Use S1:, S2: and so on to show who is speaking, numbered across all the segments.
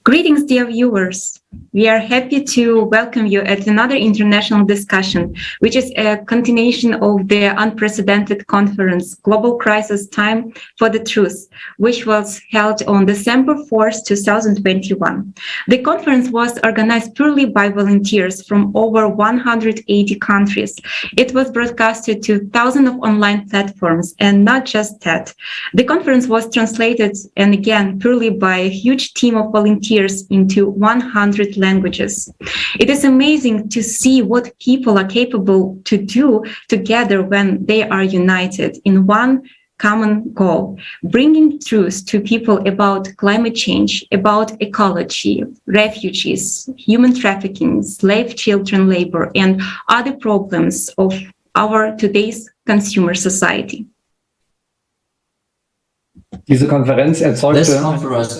S1: Greetings, dear viewers. We are happy to welcome you at another international discussion, which is a continuation of the unprecedented conference, Global Crisis Time for the Truth, which was held on December 4th, 2021. The conference was organized purely by volunteers from over 180 countries. It was broadcasted to thousands of online platforms, and not just that. The conference was translated, and again, purely by a huge team of volunteers into 100 languages. It is amazing to see what people are capable to do together when they are united in one common goal, bringing truth to people about climate change, about ecology, refugees, human trafficking, slave children labor, and other problems of our today's consumer society.
S2: This conference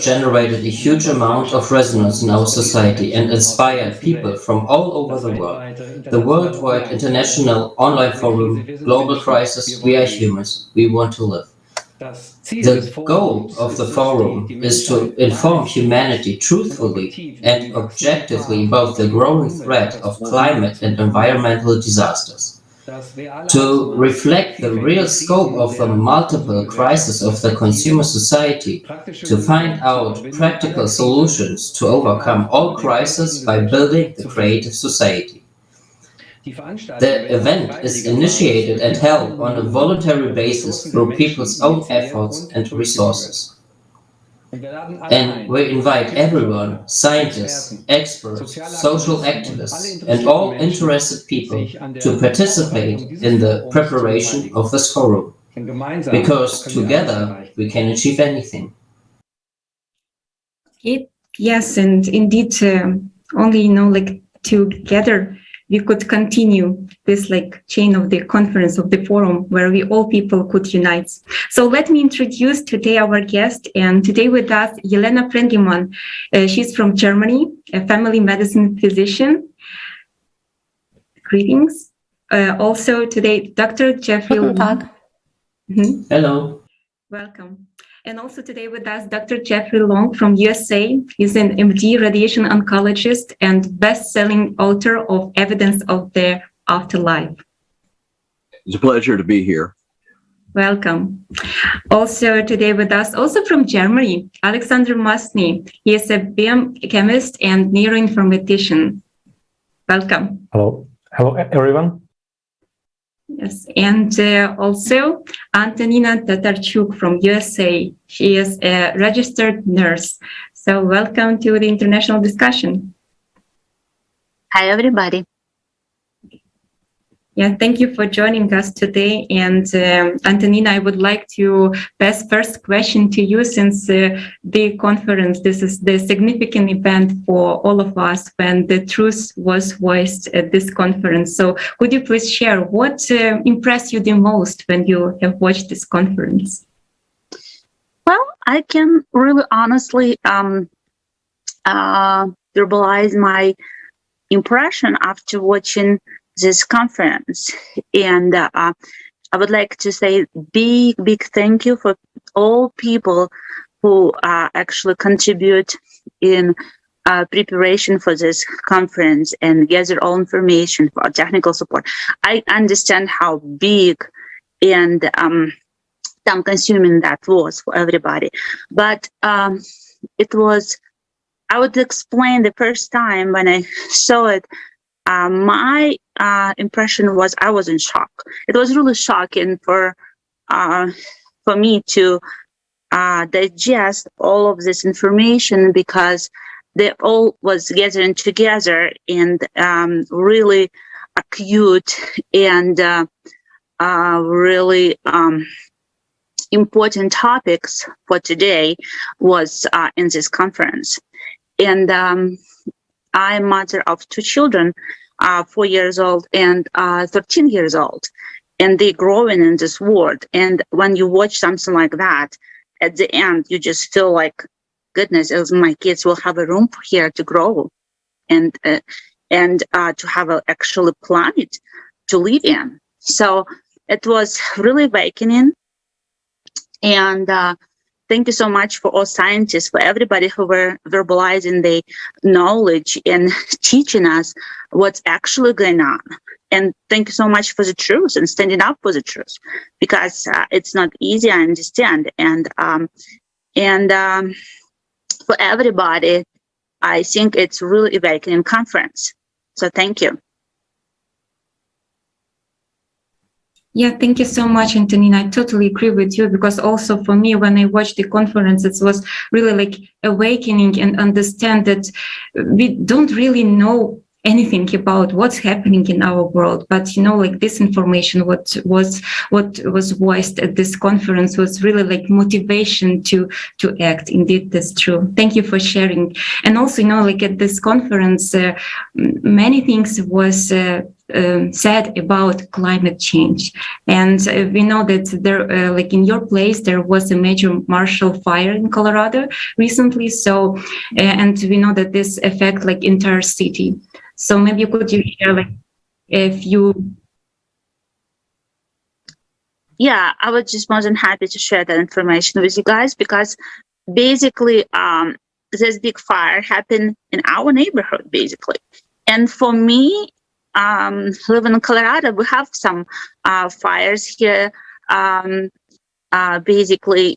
S2: generated a huge amount of resonance in our society and inspired people from all over the world. The worldwide international online forum, Global Crisis, We Are Humans, We Want to Live. The goal of the forum is to inform humanity truthfully and objectively about the growing threat of climate and environmental disasters. To reflect the real scope of the multiple crises of the consumer society, to find out practical solutions to overcome all crises by building the creative society. The event is initiated and held on a voluntary basis through people's own efforts and resources. And we invite everyone, scientists, experts, social activists, and all interested people to participate in the preparation of this forum, because together we can achieve anything.
S1: Yes, and indeed, only together we could continue this chain of the conference of the forum where we all people could unite. So let me introduce today our guest, and today with us Elena Prengemann. She's from Germany, a family medicine physician. Greetings. Also today, Dr. Jeffrey.
S3: Guten Tag.
S2: Hello.
S1: Welcome. And also today with us, Dr. Jeffrey Long from USA. He's an MD radiation oncologist and best-selling author of Evidence of the Afterlife.
S4: It's a pleasure to be here.
S1: Welcome. Also today with us, also from Germany, Alexander Masny. He is a biochemist and neuroinformatician. Welcome.
S5: Hello. Hello, everyone.
S1: Yes, and also Antonina Tatarchuk from USA. She is a registered nurse. So welcome to the international discussion.
S3: Hi, everybody.
S1: Yeah, thank you for joining us today. And Antonina, I would like to pass first question to you, since the conference, this is the significant event for all of us when the truth was voiced at this conference. So could you please share what impressed you the most when you have watched this conference?
S3: Well, I can really honestly verbalize my impression after watching this conference, and I would like to say big thank you for all people who actually contribute in preparation for this conference and gather all information for technical support. I understand how big and time consuming that was for everybody, but it was, I would explain the first time when I saw it, my impression was I was in shock. It was really shocking for me to digest all of this information, because they all was gathering together and really acute and really important topics for today was in this conference. And I'm mother of two children, 4 years old and 13 years old, and they're growing in this world. And when you watch something like that, at the end, you just feel like, goodness, my kids will have a room here to grow and to have an actual planet to live in. So it was really awakening. And thank you so much for all scientists, for everybody who were verbalizing the knowledge and teaching us what's actually going on. And thank you so much for the truth and standing up for the truth, because it's not easy, I understand. And for everybody, I think it's really a awakening conference. So thank you.
S1: Yeah, thank you so much, Antonina. I totally agree with you, because also for me, when I watched the conference, it was really like awakening and understand that we don't really know anything about what's happening in our world, but like this information, what was voiced at this conference was really like motivation to act. Indeed, that's true. Thank you for sharing. And also, like at this conference, many things was said about climate change, and we know that there, like in your place, there was a major Marshall Fire in Colorado recently. So, and we know that this affect like entire city. So maybe could you share like if you?
S3: Yeah, I was just more than happy to share that information with you guys, because basically this big fire happened in our neighborhood, basically. And for me, living in Colorado, we have some fires here. Basically,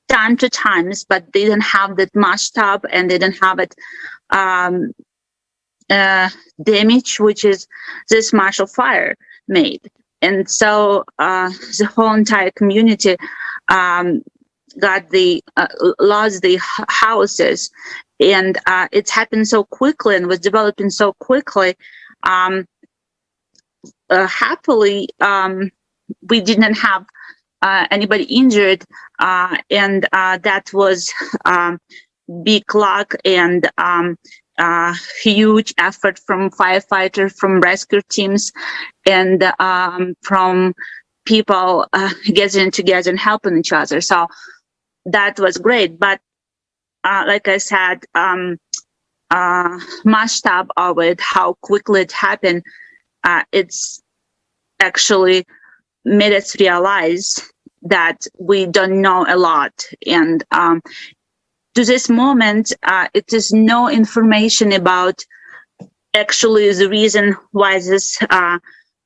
S3: time to times, but they didn't have that mashtub, and they didn't have it damage, which is this Marshall Fire made. And so the whole entire community got lost the houses, and it's happened so quickly and was developing so quickly. Happily, we didn't have anybody injured, and that was big luck and huge effort from firefighters, from rescue teams, and from people getting together and helping each other. So that was great. But like I said, mashtub of it, how quickly it happened, it's actually made us realize that we don't know a lot. And to this moment, it is no information about actually the reason why this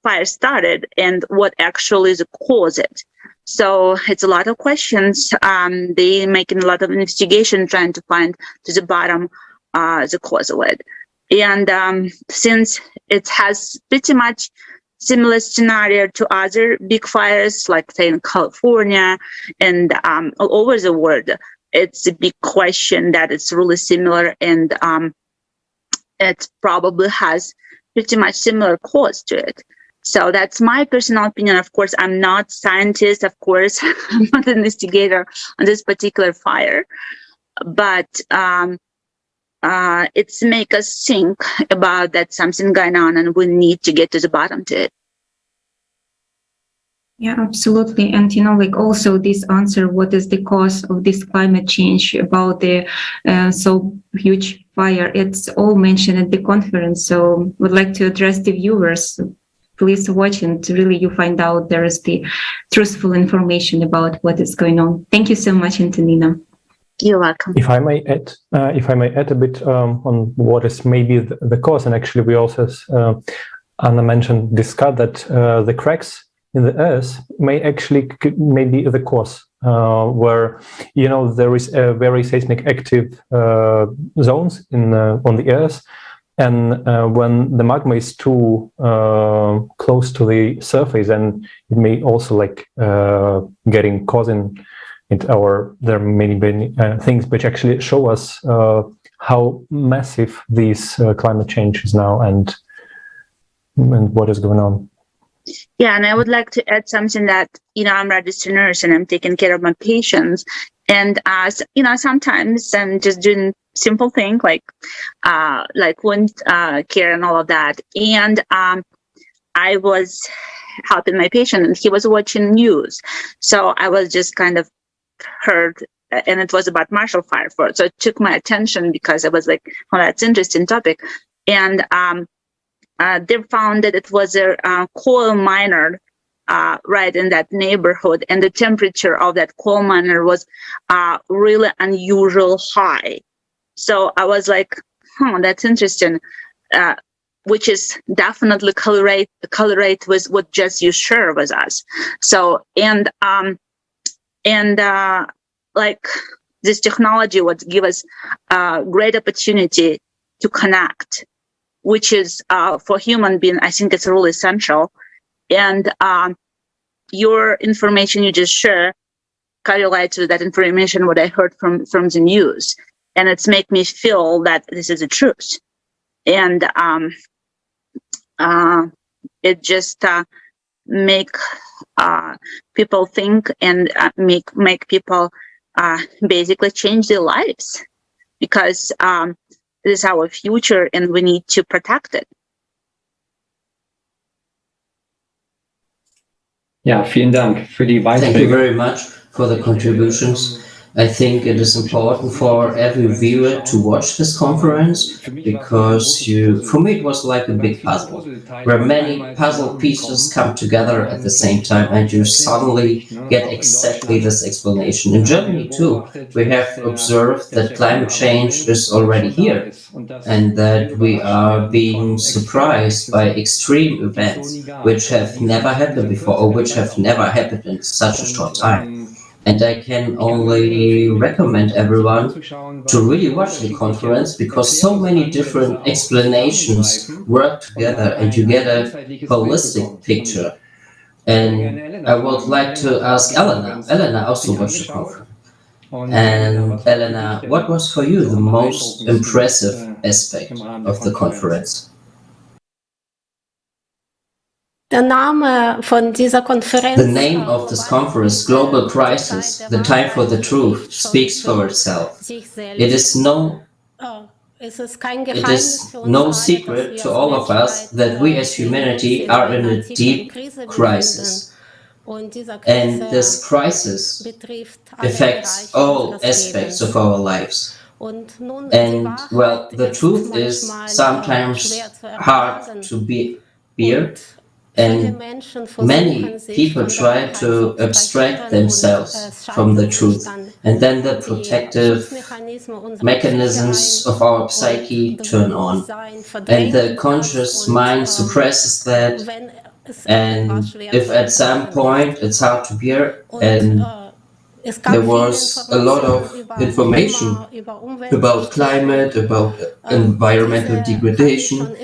S3: fire started and what actually is caused it. So it's a lot of questions. They making a lot of investigation trying to find to the bottom the cause of it. And since it has pretty much similar scenario to other big fires, like say in California and all over the world, it's a big question that it's really similar, and it probably has pretty much similar cause to it. So that's my personal opinion. Of course, I'm not scientist. Of course, I'm not an investigator on this particular fire, but it's make us think about that something going on, and we need to get to the bottom to it.
S1: Yeah, absolutely. And, like also this answer, what is the cause of this climate change about the so huge fire? It's all mentioned at the conference. So would like to address the viewers. Please watch, and really you find out there is the truthful information about what is going on. Thank you so much, Antonina.
S3: You're welcome.
S5: If I may add a bit on what is maybe the cause, and actually we also, as Anna discussed that the cracks in the earth may actually maybe the cause where there is a very seismic active zones on the earth, and when the magma is too close to the surface, and it may also like getting causing there are many things which actually show us how massive this climate change is now and what is going on.
S3: Yeah, and I would like to add something that, I'm a registered nurse and I'm taking care of my patients. And, sometimes I'm just doing simple things like wound care and all of that. And I was helping my patient, and he was watching news. So I was just kind of heard, and it was about Marshall Fire. So it took my attention because I was like, well, that's an interesting topic. And they found that it was a coal miner right in that neighborhood, and the temperature of that coal miner was really unusual high. So I was like, that's interesting, which is definitely correlate with what just you share with us. So, and like this technology would give us a great opportunity to connect, which is for human being, I think it's really essential. And your information you just share correlates with that information what I heard from the news, and it's make me feel that this is the truth. And it just make people think and make people basically change their lives, because this is our future and we need to protect it.
S6: Ja, vielen Dank für die Beiträge.
S2: Thank you very much for the contributions. I think it is important for every viewer to watch this conference, because for me it was like a big puzzle, where many puzzle pieces come together at the same time and you suddenly get exactly this explanation. In Germany too, we have observed that climate change is already here, and that we are being surprised by extreme events which have never happened before, or which have never happened in such a short time. And I can only recommend everyone to really watch the conference, because so many different explanations work together and you get a holistic picture. And I would like to ask Elena. Elena also watched the conference. And Elena, what was for you the most impressive aspect of the conference?
S7: Der Name von dieser Konferenz,
S2: The name of this conference, Global Crisis, The Time for the Truth, speaks for itself. It is no secret to all of us that we as humanity are in a deep crisis. And this crisis affects all aspects of our lives. And well, the truth is sometimes hard to bear. And many people try to abstract themselves from the truth, and then the protective mechanisms of our psyche turn on, and the conscious mind suppresses that, and if at some point it's hard to bear, and there was a lot of information about climate, about environmental degradation.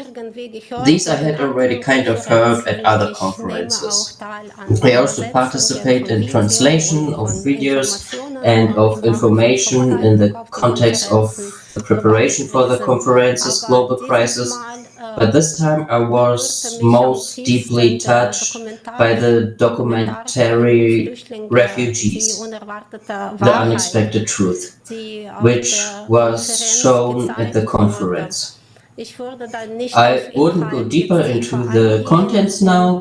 S2: These I had already kind of heard at other conferences. I also participate in translation of videos and of information in the context of the preparation for the conference's Global Crisis. But this time I was most deeply touched by the documentary Refugees, The Unexpected Truth, which was shown at the conference. I wouldn't go deeper into the contents now,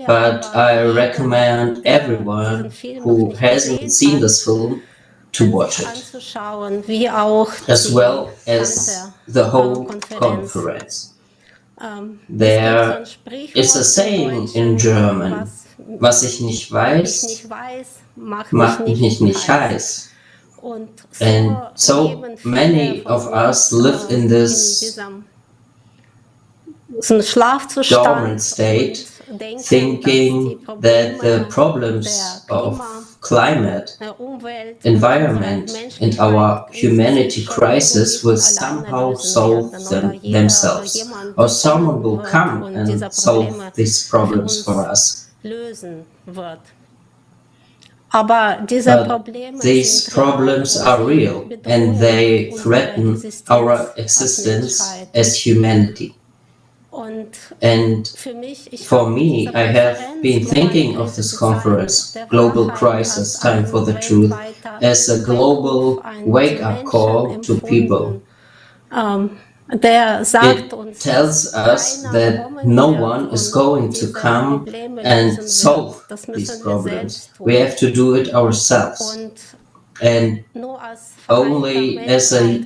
S2: but I recommend everyone who hasn't seen this film to watch it, as well as the whole conference. There is a saying in German, was ich nicht weiß, macht mich nicht heiß. And so many of us live in this dormant state, thinking that the problems of climate, environment, and our humanity crisis will somehow solve themselves, or someone will come and solve these problems for us. But these problems are real, and they threaten our existence as humanity. And for me, I have been thinking of this conference, Global Crisis, Time for the Truth, as a global wake-up call to people. It tells us that no one is going to come and solve these problems. We have to do it ourselves. And only as a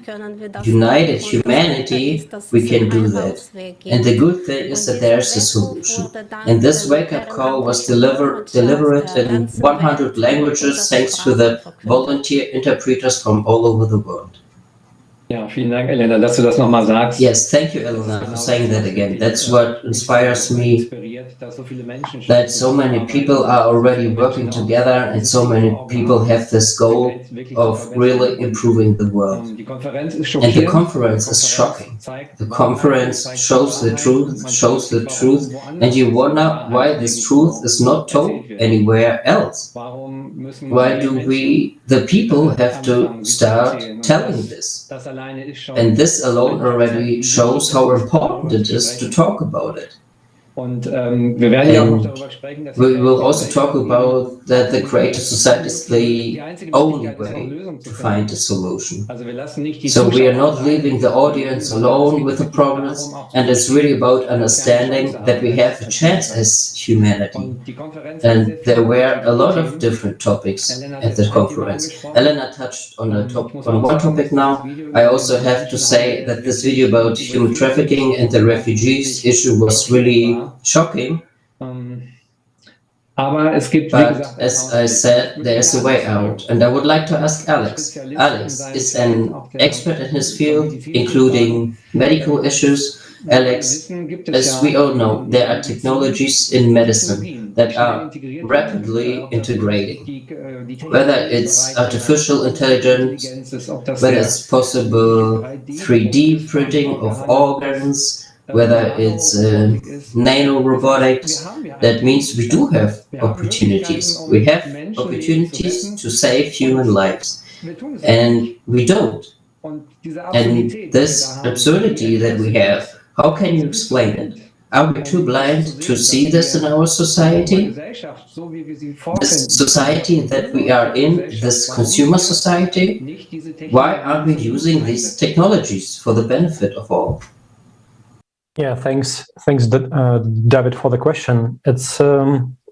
S2: united humanity we can do that. And the good thing is that there's a solution. And this wake-up call was delivered in 100 languages thanks to the volunteer interpreters from all over the world.
S6: Ja, vielen Dank, Elena, dass du das nochmal sagst.
S2: Yes, thank you, Elena, for saying that again. That's what inspires me, that so many people are already working together and so many people have this goal of really improving the world. And the conference is shocking. The conference shows the truth, and you wonder why this truth is not told anywhere else. Why do we, the people, have to start telling this? And this alone already shows how important it is to talk about it.
S6: And
S2: we will also talk about that the creative society is the only way to find a solution. So we are not leaving the audience alone with the problems, and it's really about understanding that we have a chance as humanity. And there were a lot of different topics at the conference. Elena touched on one topic now. I also have to say that this video about human trafficking and the refugees issue was really shocking.
S6: But
S2: as I said, there's a way out. And I would like to ask Alex. Alex is an expert in his field, including medical issues. Alex, as we all know, there are technologies in medicine that are rapidly integrating. Whether it's artificial intelligence, whether it's possible 3D printing of organs, whether it's nanorobotics, that means we do have opportunities. We have opportunities to save human lives, and we don't. And this absurdity that we have, how can you explain it? Are we too blind to see this in our society? This society that we are in, this consumer society? Why aren't we using these technologies for the benefit of all?
S5: Yeah, thanks, David, for the question. It's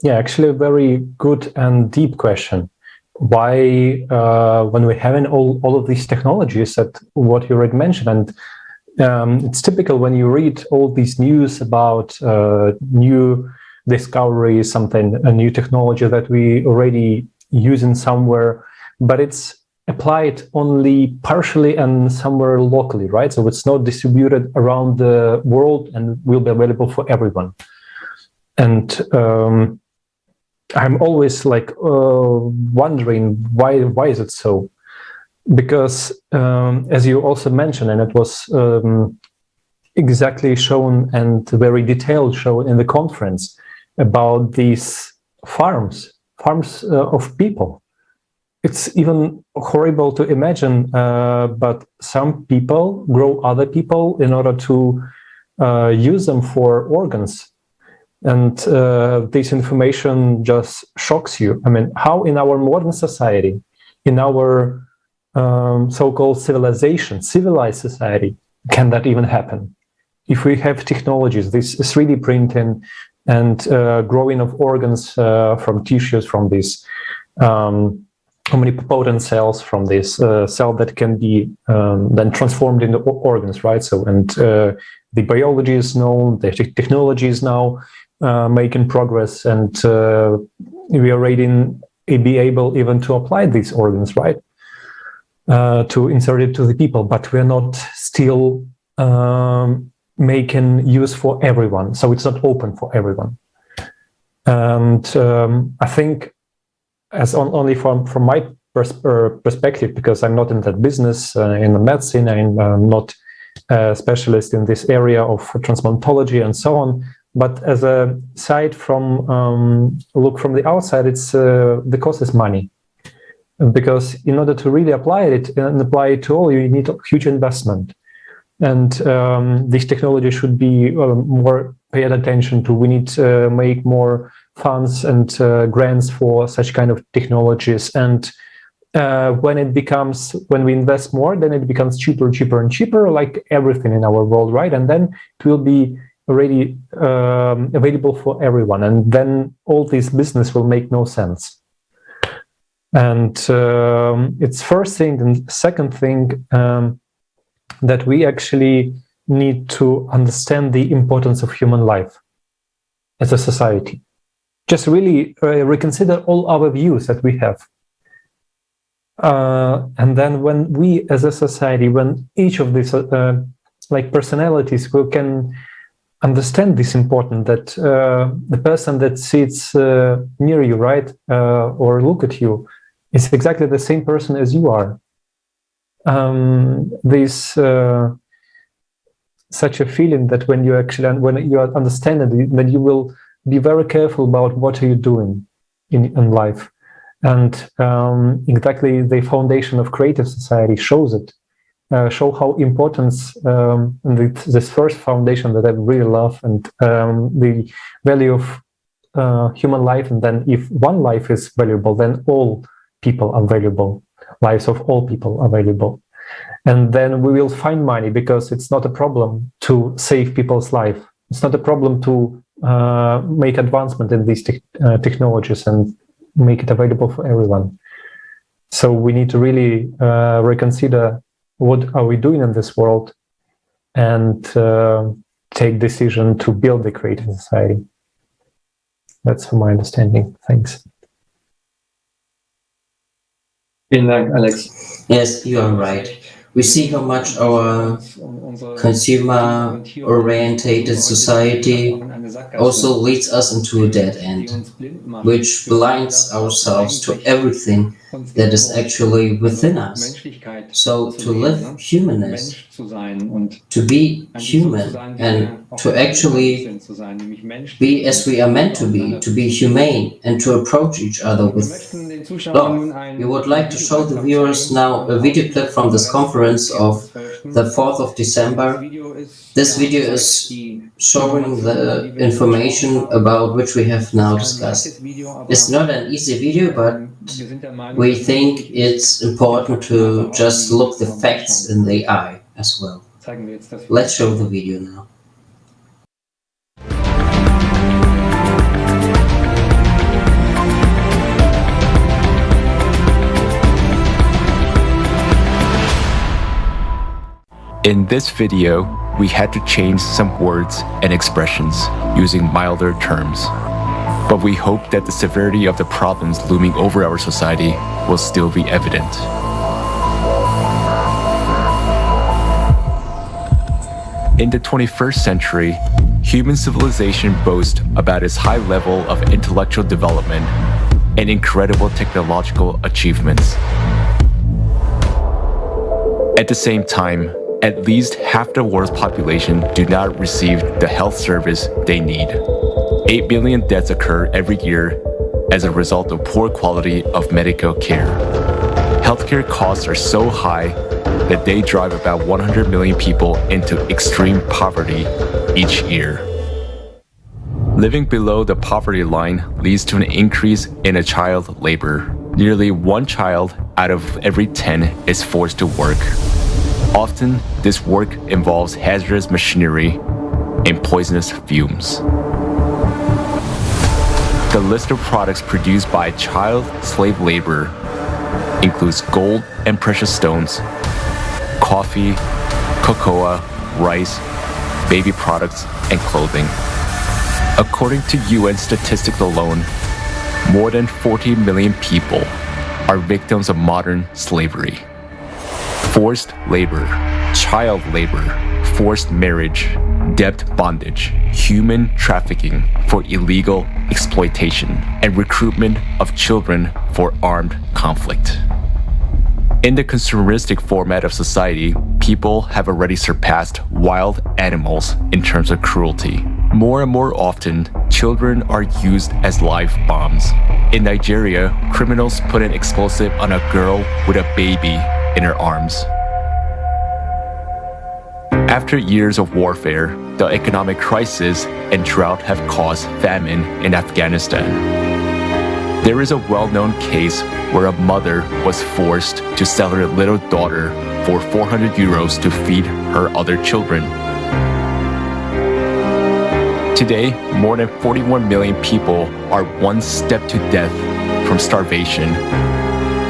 S5: actually a very good and deep question. Why, when we're having all of these technologies, that what you already mentioned, and it's typical when you read all these news about new discoveries, a new technology that we already using somewhere, but it's applied only partially and somewhere locally, right? So it's not distributed around the world and will be available for everyone. And I'm always like wondering why is it so? Because as you also mentioned, and it was exactly shown and very detailed shown in the conference about these farms of people. It's even horrible to imagine, but some people grow other people in order to use them for organs. And this information just shocks you. I mean, how in our modern society, in our so-called civilized society, can that even happen? If we have technologies, this 3D printing and growing of organs from tissues, from this omnipotent cells, from this cell that can be then transformed into organs, right? So, and the biology is known, the technology is now making progress, and we are ready be able even to apply these organs, right? To insert it to the people, but we're not still making use for everyone. So it's not open for everyone. And I think, as only from my perspective, because I'm not in that business in the medicine, I'm not a specialist in this area of transplantology and so on. But as a side from look from the outside, it's the cost is money, because in order to really apply it and apply it to all, you need a huge investment, and this technology should be more paid attention to. We need to make more funds and grants for such kind of technologies, and when we invest more, then it becomes cheaper and cheaper, like everything in our world, right? And then it will be already available for everyone, and then all this business will make no sense. And it's first thing. And second thing, that we actually need to understand the importance of human life as a society. Just really reconsider all our views that we have. And then when we as a society, when each of these like personalities can understand this important, that the person that sits near you, right, or look at you, is exactly the same person as you are. This such a feeling that when you understand it, then you will be very careful about what are you doing in life. And exactly the foundation of creative society shows it. Show how important this first foundation that I really love, and the value of human life. And then if one life is valuable, then all people are valuable. Lives of all people are valuable. And then we will find money, because it's not a problem to save people's life. It's not a problem to make advancement in these technologies and make it available for everyone. So we need to really reconsider what are we doing in this world, and take decision to build the creative society. That's from my understanding. Thanks.
S6: Vielen Dank, Alex.
S2: Yes, you are right. We see how much our consumer-orientated society also leads us into a dead end, which blinds ourselves to everything that is actually within us. So to live humanness, to be human, and to actually be as we are meant to be humane, and to approach each other with love. We would like to show the viewers now a video clip from this conference of the 4th of December. This video is showing the information about which we have now discussed. It's not an easy video, but we think it's important to just look the facts in the eye as well. Let's show the video now.
S8: In this video, we had to change some words and expressions using milder terms. But we hope that the severity of the problems looming over our society will still be evident. In the 21st century, human civilization boasts about its high level of intellectual development and incredible technological achievements. At the same time, at least half the world's population do not receive the health service they need. 8 million deaths occur every year as a result of poor quality of medical care. Healthcare costs are so high that they drive about 100 million people into extreme poverty each year. Living below the poverty line leads to an increase in child labor. Nearly 1 child out of every 10 is forced to work. Often, this work involves hazardous machinery and poisonous fumes. The list of products produced by child slave labor includes gold and precious stones, coffee, cocoa, rice, baby products, and clothing. According to UN statistics alone, more than 40 million people are victims of modern slavery. Forced labor, child labor, forced marriage, debt bondage, human trafficking for illegal exploitation, and recruitment of children for armed conflict. In the consumeristic format of society, people have already surpassed wild animals in terms of cruelty. More and more often, children are used as live bombs. In Nigeria, criminals put an explosive on a girl with a baby in her arms. After years of warfare, the economic crisis and drought have caused famine in Afghanistan. There is a well-known case where a mother was forced to sell her little daughter for 400 euros to feed her other children. Today, more than 41 million people are one step to death from starvation,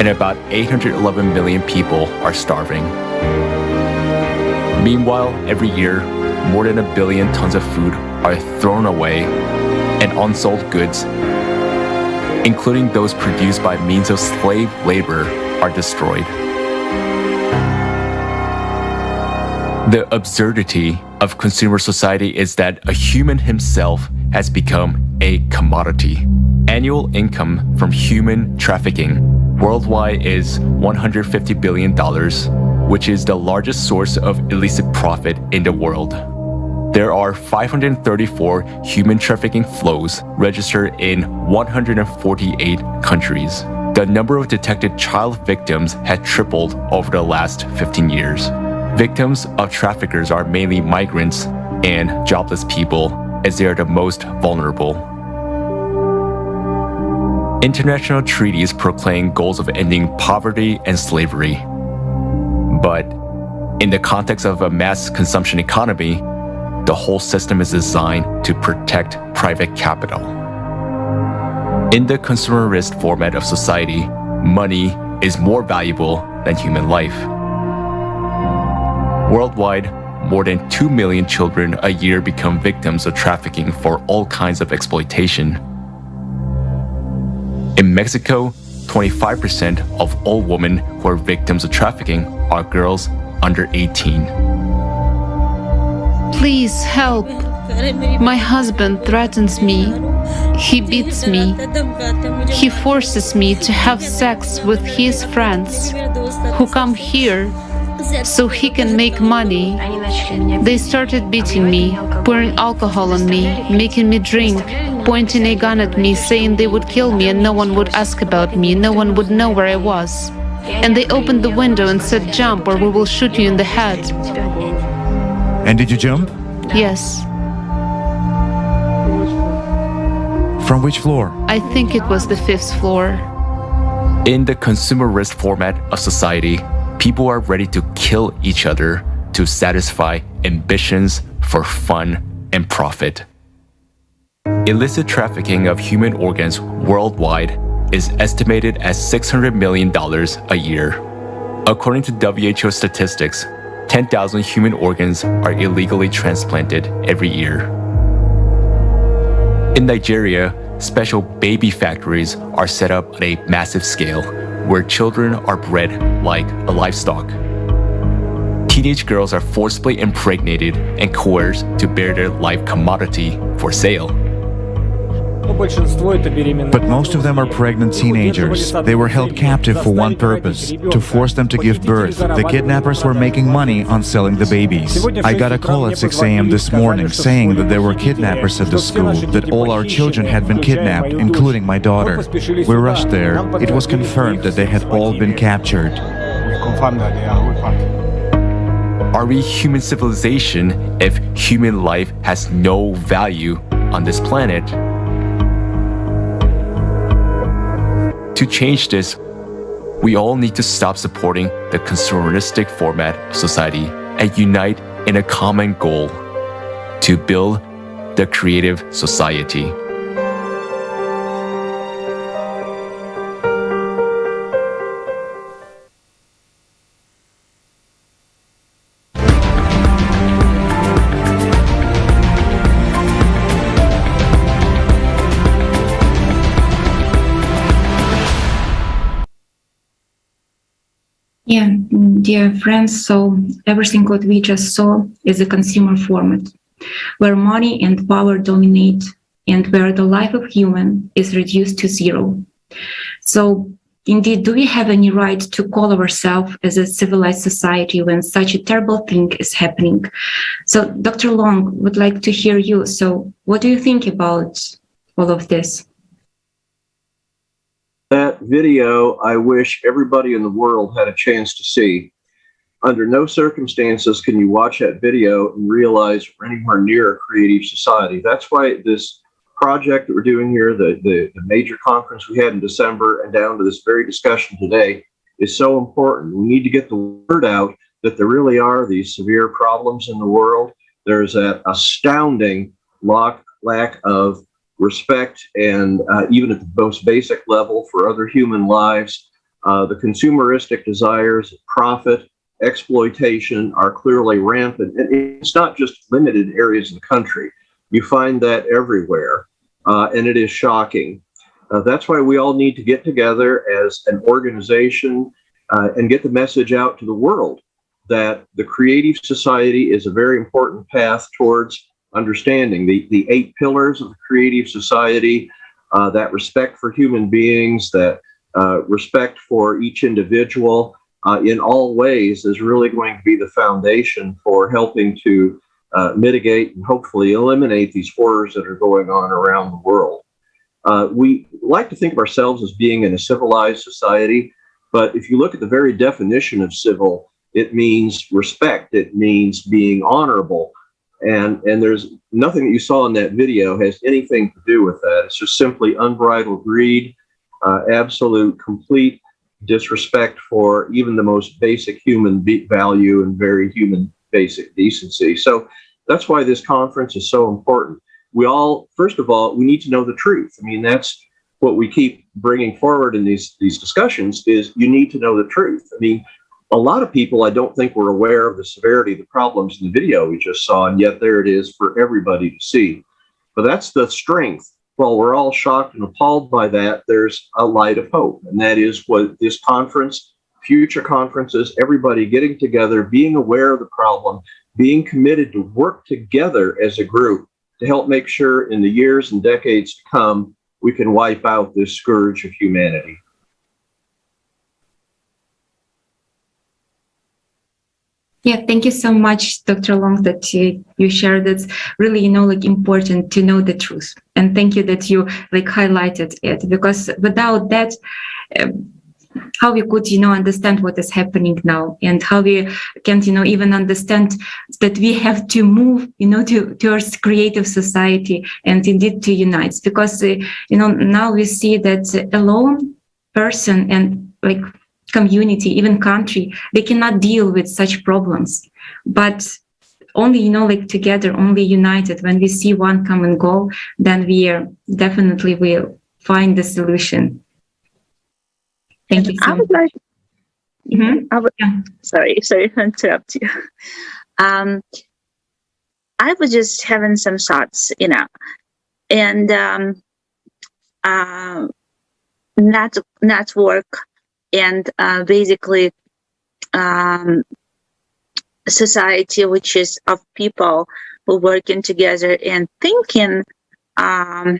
S8: and about 811 million people are starving. Meanwhile, every year, more than 1 billion tons of food are thrown away, and unsold goods, including those produced by means of slave labor, are destroyed. The absurdity of consumer society is that a human himself has become a commodity. Annual income from human trafficking worldwide is $150 billion, which is the largest source of illicit profit in the world. There are 534 human trafficking flows registered in 148 countries. The number of detected child victims has tripled over the last 15 years. Victims of traffickers are mainly migrants and jobless people, as they are the most vulnerable. International treaties proclaim goals of ending poverty and slavery. But in the context of a mass consumption economy, the whole system is designed to protect private capital. In the consumerist format of society, money is more valuable than human life. Worldwide, more than 2 million children a year become victims of trafficking for all kinds of exploitation. In Mexico, 25% of all women who are victims of trafficking are girls under 18.
S9: Please help. My husband threatens me. He beats me. He forces me to have sex with his friends who come here so he can make money. They started beating me, pouring alcohol on me, making me drink, pointing a gun at me, saying they would kill me and no one would ask about me, no one would know where I was. And they opened the window and said, "Jump or we will shoot you in the head."
S10: And did you jump?
S9: Yes.
S10: From which floor?
S9: I think it was the 5th floor.
S8: In the consumerist format of society, people are ready to kill each other to satisfy ambitions for fun and profit. Illicit trafficking of human organs worldwide is estimated at $600 million a year. According to WHO statistics, 10,000 human organs are illegally transplanted every year. In Nigeria, special baby factories are set up on a massive scale, where children are bred like a livestock. Teenage girls are forcibly impregnated and coerced to bear their life commodity for sale.
S10: But most of them are pregnant teenagers. They were held captive for one purpose, to force them to give birth. The kidnappers were making money on selling the babies. I got a call at 6 a.m. this morning saying that there were kidnappers at the school, that all our children had been kidnapped, including my daughter. We rushed there. It was confirmed that they had all been captured.
S8: Are we human civilization if human life has no value on this planet? To change this, we all need to stop supporting the consumeristic format of society and unite in a common goal: to build the creative society.
S1: Yeah, dear friends, so everything what we just saw is a consumer format, where money and power dominate and where the life of human is reduced to zero. So indeed, do we have any right to call ourselves as a civilized society when such a terrible thing is happening? So Dr. Long, would like to hear you. So what do you think about all of this?
S4: That video, I wish everybody in the world had a chance to see. Under no circumstances can you watch that video and realize we're anywhere near a creative society. That's why this project that we're doing here, the major conference we had in December and down to this very discussion today, is so important. We need to get the word out that there really are these severe problems in the world. There's an astounding lack of respect and even at the most basic level for other human lives. The consumeristic desires, profit, exploitation are clearly rampant. And it's not just limited areas of the country. You find that everywhere, and it is shocking. That's why we all need to get together as an organization and get the message out to the world that the creative society is a very important path towards understanding the 8 pillars of the creative society, that respect for human beings, that respect for each individual in all ways is really going to be the foundation for helping to mitigate and hopefully eliminate these horrors that are going on around the world. We like to think of ourselves as being in a civilized society, but if you look at the very definition of civil, it means respect, it means being honorable. And there's nothing that you saw in that video has anything to do with that. It's just simply unbridled greed, absolute, complete disrespect for even the most basic human value and very human basic decency. So that's why this conference is so important. First of all, we need to know the truth. I mean, that's what we keep bringing forward in these discussions is you need to know the truth. I mean, a lot of people, I don't think, were aware of the severity of the problems in the video we just saw, and yet there it is for everybody to see. But that's the strength. While we're all shocked and appalled by that, there's a light of hope, and that is what this conference, future conferences, everybody getting together, being aware of the problem, being committed to work together as a group to help make sure in the years and decades to come, we can wipe out this scourge of humanity.
S1: Yeah, thank you so much, Dr. Long, that you shared. It's really, important to know the truth. And thank you that you highlighted it, because without that, how we could, understand what is happening now, and how we can, even understand that we have to move, towards creative society and indeed to unite. Because, now we see that alone person and community, even country, they cannot deal with such problems. But only, together, only united, when we see one common goal, then we definitely will find the solution. Thank you so much.
S3: Sorry to interrupt you. I was just having some thoughts, and network and basically society, which is of people who working together and thinking about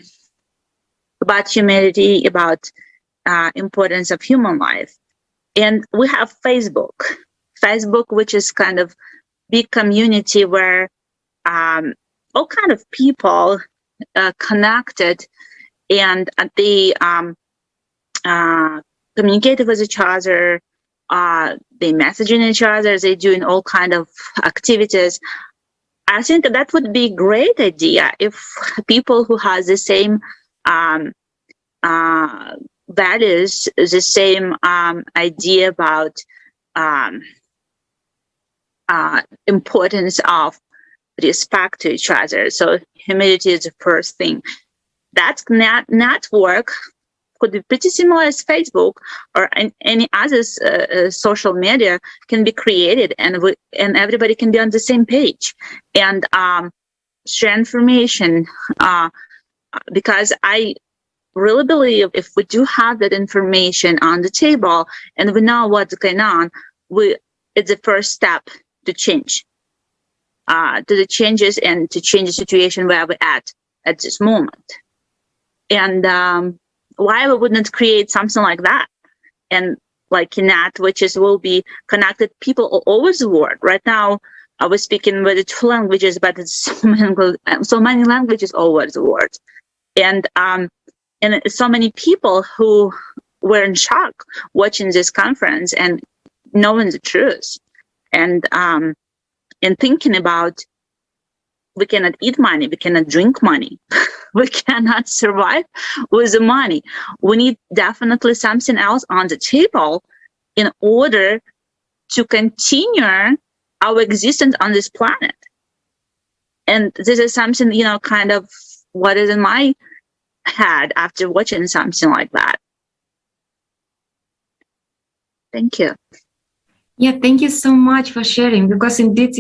S3: humanity, about importance of human life. And we have Facebook, which is kind of big community where all kind of people connected, and they communicate with each other, they messaging each other, they doing all kind of activities. I think that would be a great idea if people who has the same values, the same idea about importance of respect to each other. So humility is the first thing. That network could be pretty similar as Facebook or any other social media can be created, and everybody can be on the same page and share information. Because I really believe if we do have that information on the table and we know what's going on, it's the first step to change, to the changes and to change the situation where we're at this moment. And why we wouldn't create something like that? And like in that, which is will be connected people all over the world. Right now, I was speaking with 2 languages, but it's so many languages all over the world. And so many people who were in shock watching this conference and knowing the truth, and thinking about we cannot eat money, we cannot drink money, we cannot survive with the money. We need definitely something else on the table in order to continue our existence on this planet. And this is something, kind of what is in my head after watching something like that. Thank you.
S1: Yeah, thank you so much for sharing, because indeed,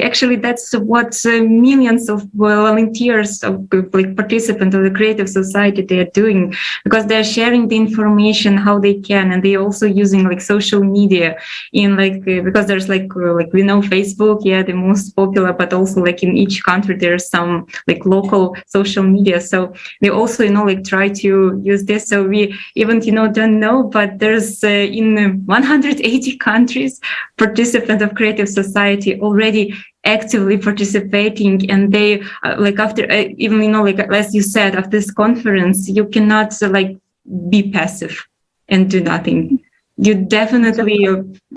S1: actually that's what millions of volunteers, of participants of the creative society, they are doing, because they're sharing the information how they can, and they're also using social media in because there's we know Facebook, the most popular, but also in each country there's some local social media. So they also try to use this. So we even don't know, but there's in 180 countries participants of creative society already actively participating, and they after even as you said, after this conference you cannot be passive and do nothing. You definitely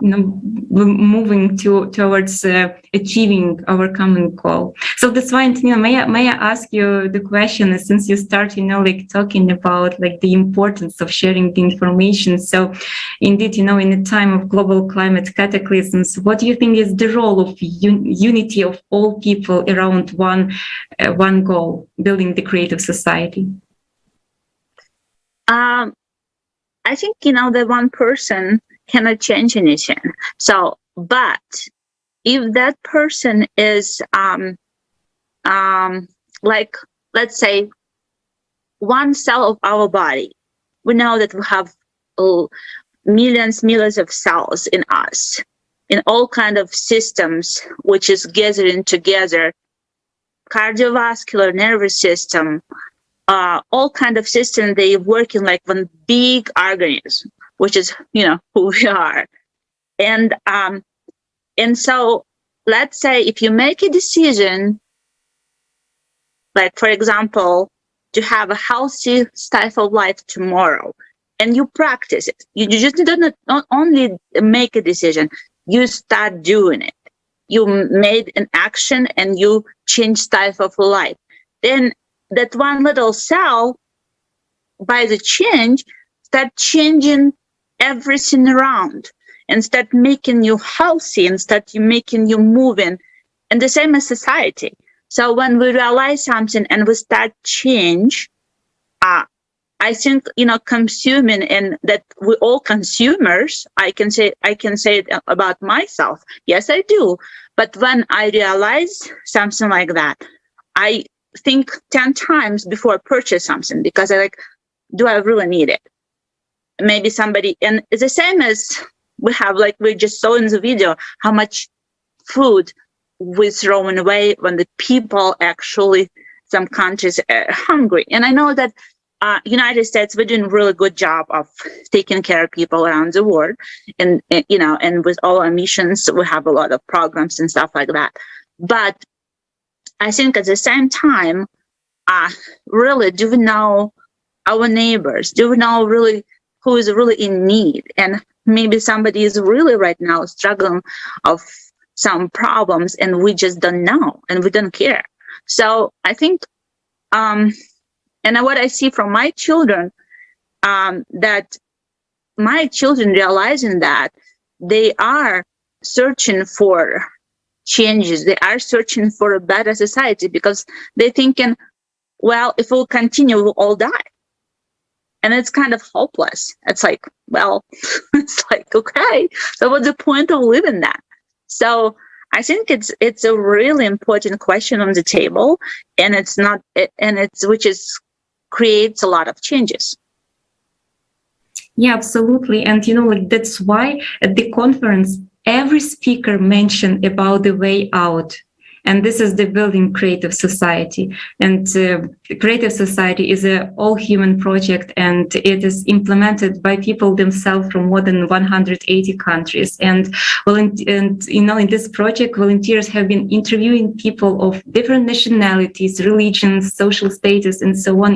S1: moving towards achieving our common goal. So that's why, Antonina, may I ask you the question, since you start talking about the importance of sharing the information. So indeed, in a time of global climate cataclysms, what do you think is the role of unity of all people around one goal, building the creative society?
S3: I think, the one person cannot change anything. So, but if that person is, let's say, one cell of our body, we know that we have millions of cells in us, in all kind of systems, which is gathering together, cardiovascular, nervous system, all kind of systems, they working like one big organism, which is, who we are. And so let's say if you make a decision, for example, to have a healthy style of life tomorrow, and you practice it, you just not only make a decision, you start doing it. You made an action and you change style of life. Then that one little cell, by the change, start changing everything around and start making you healthy and start making you moving. And the same as society. So when we realize something and we start change, I think, consuming, and that we're all consumers. I can say it about myself. Yes, I do. But when I realize something like that, I think 10 times before I purchase something, because do I really need it? Maybe somebody, and it's the same as we have, we just saw in the video, how much food we're throwing away when the people actually, some countries are hungry. And I know that United States, we're doing a really good job of taking care of people around the world. And with all our missions, we have a lot of programs and stuff like that. But I think at the same time, really, do we know our neighbors? Do we know really who is really in need? And maybe somebody is really right now struggling of some problems, and we just don't know, and we don't care. So I think, and what I see from my children, that my children realizing that they are searching for changes, they are searching for a better society, because they're thinking, well, if we'll continue, we'll all die. And it's kind of hopeless. It's okay, so what's the point of living that? So I think it's a really important question on the table, and creates a lot of changes.
S1: Yeah, absolutely. And that's why at the conference every speaker mentioned about the way out. And this is the building creative society. And creative society is an all-human project, and it is implemented by people themselves from more than 180 countries. And in this project, volunteers have been interviewing people of different nationalities, religions, social status, and so on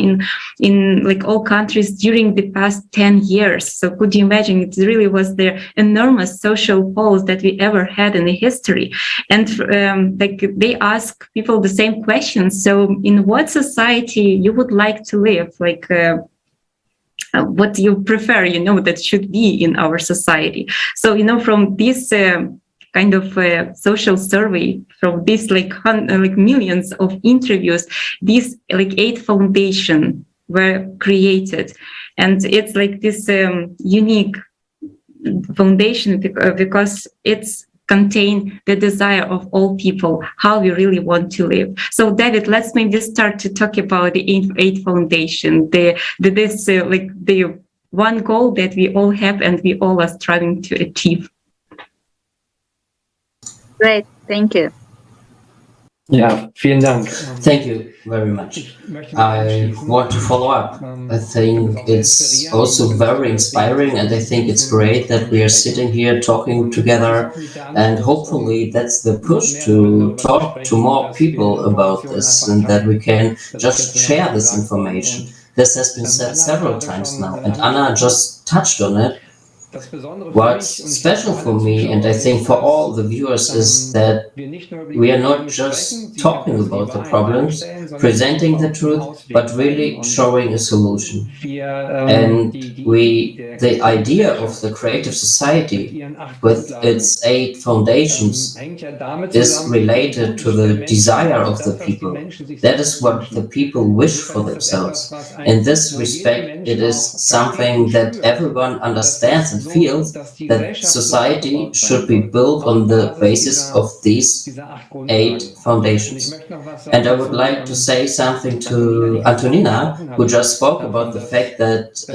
S1: in all countries during the past 10 years. So could you imagine? It really was the enormous social pulse that we ever had in the history. And they ask people the same question. So in what society you would like to live? What do you prefer, that should be in our society? So, from this kind of social survey, from these millions of interviews, these 8 foundations were created. And it's this unique foundation because it's contain the desire of all people, how we really want to live. So, David, let's maybe start to talk about the eight foundation, the one goal that we all have and we all are striving to achieve.
S3: Great, thank you.
S6: Ja, vielen Dank.
S2: Thank you very much. I want to follow up. I think it's also very inspiring, and I think it's great that we are sitting here talking together, and hopefully that's the push to talk to more people about this and that we can just share this information. This has been said several times now, and Anna just touched on it. What's special for me, and I think for all the viewers, is that we are not just talking about the problems, presenting the truth, but really showing a solution. And the idea of the creative society with its 8 foundations is related to the desire of the people. That is what the people wish for themselves. In this respect, it is something that everyone understands and feels, that society should be built on the basis of these 8 foundations. And I would like to say something to Antonina, who just spoke about the fact that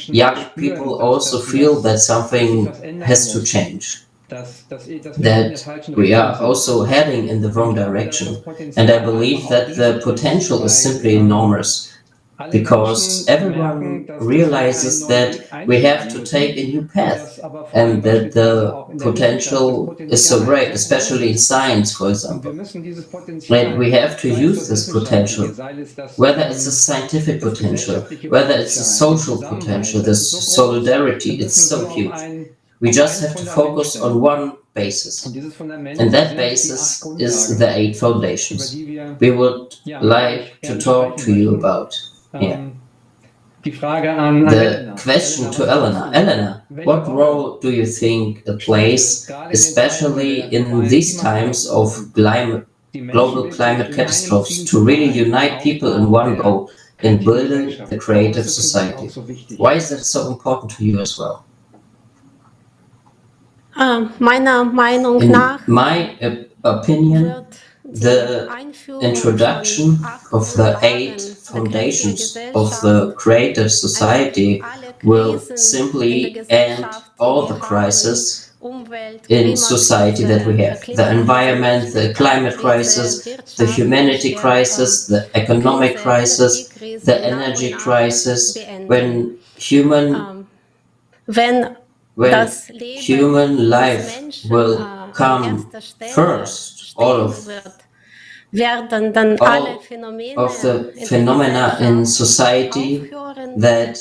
S2: young people also feel that something has to change, that we are also heading in the wrong direction. And I believe that the potential is simply enormous, because everyone realizes that we have to take a new path and that the potential is so great, especially in science, for example. And we have to use this potential, whether it's a scientific potential, whether it's a social potential, this solidarity, it's so huge. We just have to focus on one basis, and that basis is the 8 foundations we would like to talk to you about. Yeah. The question to Elena. Elena, what role do you think it plays, especially in these times of global climate catastrophes, to really unite people in one goal in building the creative society? Why is that so important to you as well? In my opinion, the introduction of the 8 foundations of the creative society will simply end all the crises in society that we have. The environment, the climate crisis, the humanity crisis, the economic crisis, the energy crisis. When human life will come first, all of the phenomena in society that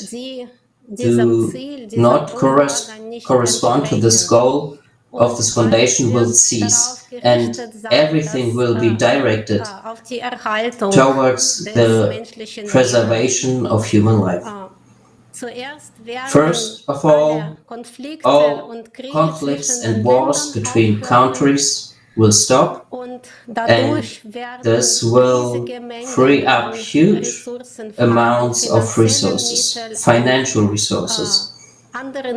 S2: do not correspond to this goal of this foundation will cease, and everything will be directed towards the preservation of human life. First of all conflicts and wars between countries will stop, and this will free up huge amounts of resources, financial resources, other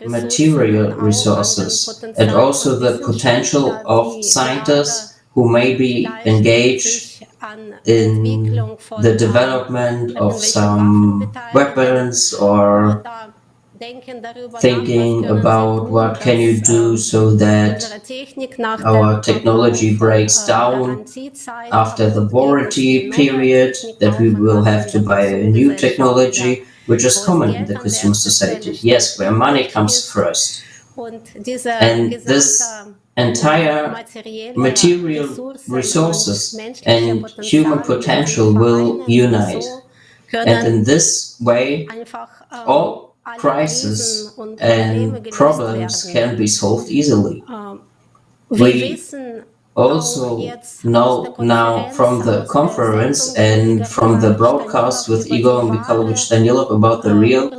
S2: material resources, and also the potential of scientists who may be engaged in the development of some weapons, or thinking about what can you do so that our technology breaks down after the warranty period, that we will have to buy a new technology, which is common in the consumer society. Yes, where money comes first. And this entire material resources and human potential will unite. And in this way, all crises and problems can be solved easily. We also know now from the conference and from the broadcast with Igor Mikhailovich Danilov about the real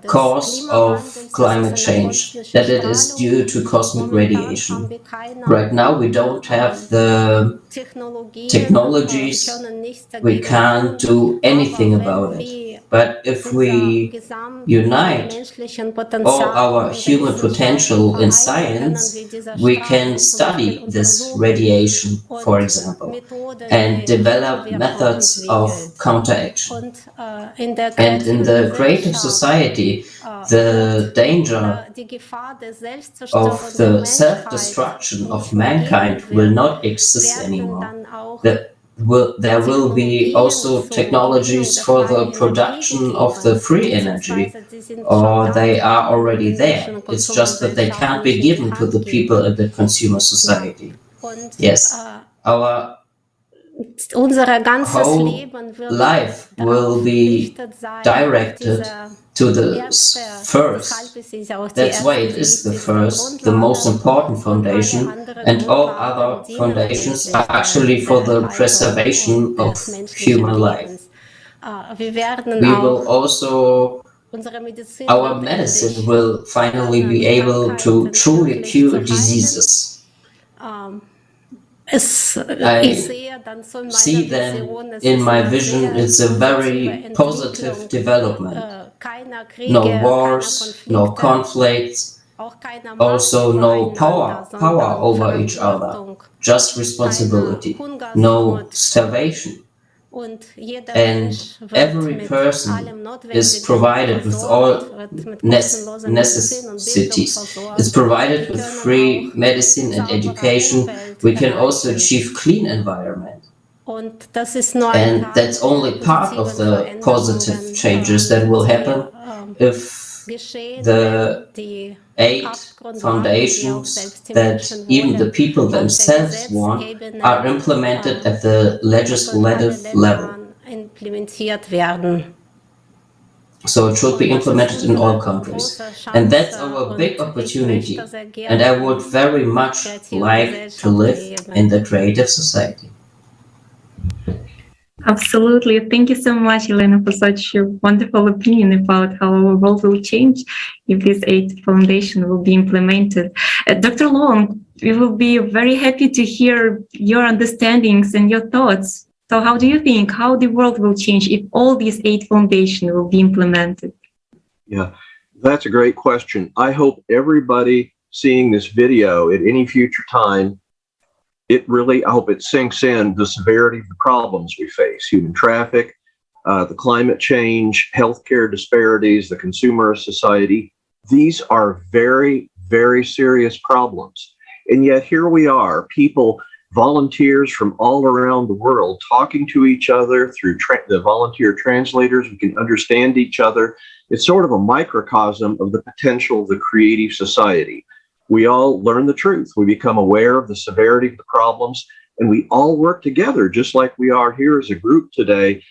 S2: cause of climate change, that it is due to cosmic radiation. Right now we don't have the technologies, we can't do anything about it. But if we unite all our human potential in science, we can study this radiation, for example, and develop methods of counteraction. And in the creative society, the danger of the self-destruction of mankind will not exist anymore. There will be also technologies for the production of the free energy, or they are already there. It's just that they can't be given to the people in the consumer society. Yes, our whole life will be directed to the first. That's why it is the first, the most important foundation, and all other foundations are actually for the preservation of human life. We will also, our medicine will finally be able to truly cure diseases. I see them in my vision. It's a very positive development. No wars, no conflicts, also no power over each other, just responsibility, no starvation. And every person is provided with all necessities. It's provided with free medicine and education. We can also achieve clean environment. And that's only part of the positive changes that will happen if the 8 foundations that even the people themselves want are implemented at the legislative level. So it should be implemented in all countries. And that's our big opportunity. And I would very much like to live in the creative society.
S1: Absolutely. Thank you so much, Elena, for such a wonderful opinion about how our world will change if this 8 foundation will be implemented. Dr. Long, we will be very happy to hear your understandings and your thoughts. So how do you think how the world will change if all these 8 foundations will be implemented?
S4: Yeah, that's a great question. I hope everybody seeing this video at any future time, I hope it sinks in the severity of the problems we face: human traffic, the climate change, healthcare disparities, the consumerist society. These are very, very serious problems. And yet here we are, people, volunteers from all around the world talking to each other through the volunteer translators. We can understand each other. It's sort of a microcosm of the potential of the creative society. We all learn the truth. We become aware of the severity of the problems, and we all work together, just like we are here as a group today,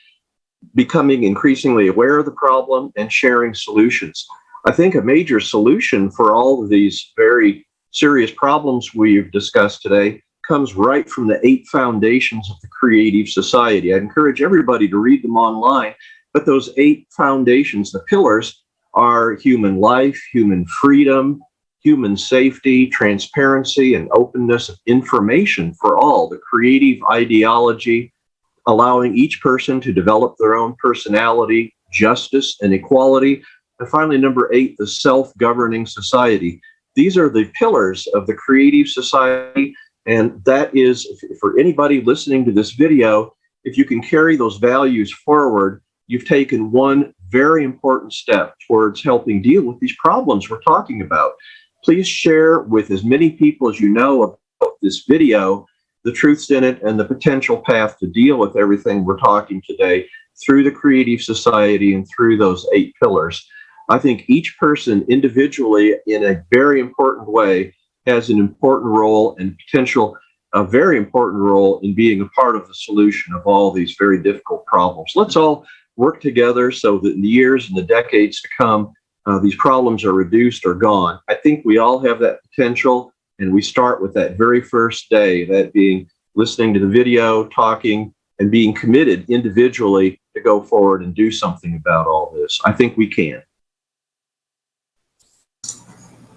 S4: becoming increasingly aware of the problem and sharing solutions. I think a major solution for all of these very serious problems we've discussed today comes right from the 8 foundations of the creative society. I'd encourage everybody to read them online, but those 8 foundations, the pillars, are human life, human freedom, human safety, transparency, and openness of information for all, the creative ideology, allowing each person to develop their own personality, justice, and equality, and finally, number 8, the self-governing society. These are the pillars of the creative society, and that is, for anybody listening to this video, if you can carry those values forward, you've taken one very important step towards helping deal with these problems we're talking about. Please share with as many people as you know about this video, the truths in it, and the potential path to deal with everything we're talking today through the creative society and through those 8 pillars. I think each person individually, in a very important way, has an important role and a very important role in being a part of the solution of all these very difficult problems. Let's all work together so that in the years and the decades to come, these problems are reduced or gone. I think we all have that potential, and we start with that very first day, that being listening to the video, talking, and being committed individually to go forward and do something about all this. I think we can.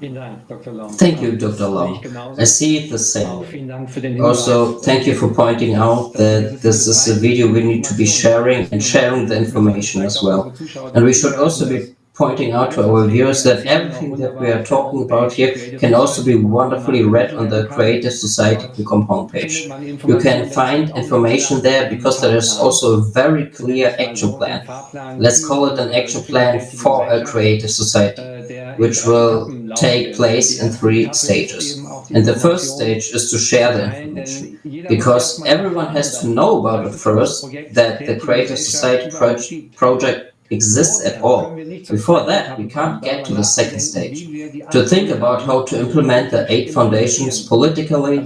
S2: Thank you, Dr. Long. I see it the same way. Also, thank you for pointing out that this is a video we need to be sharing and sharing the information as well. And we should also be pointing out to our viewers that everything that we are talking about here can also be wonderfully read on the Creative Society.com homepage. You can find information there because there is also a very clear action plan. Let's call it an action plan for a creative society, which will take place in 3 stages. And the first stage is to share the information, because everyone has to know about it first, that the Creative Society project exists at all. Before that, we can't get to the second stage, to think about how to implement the 8 foundations politically,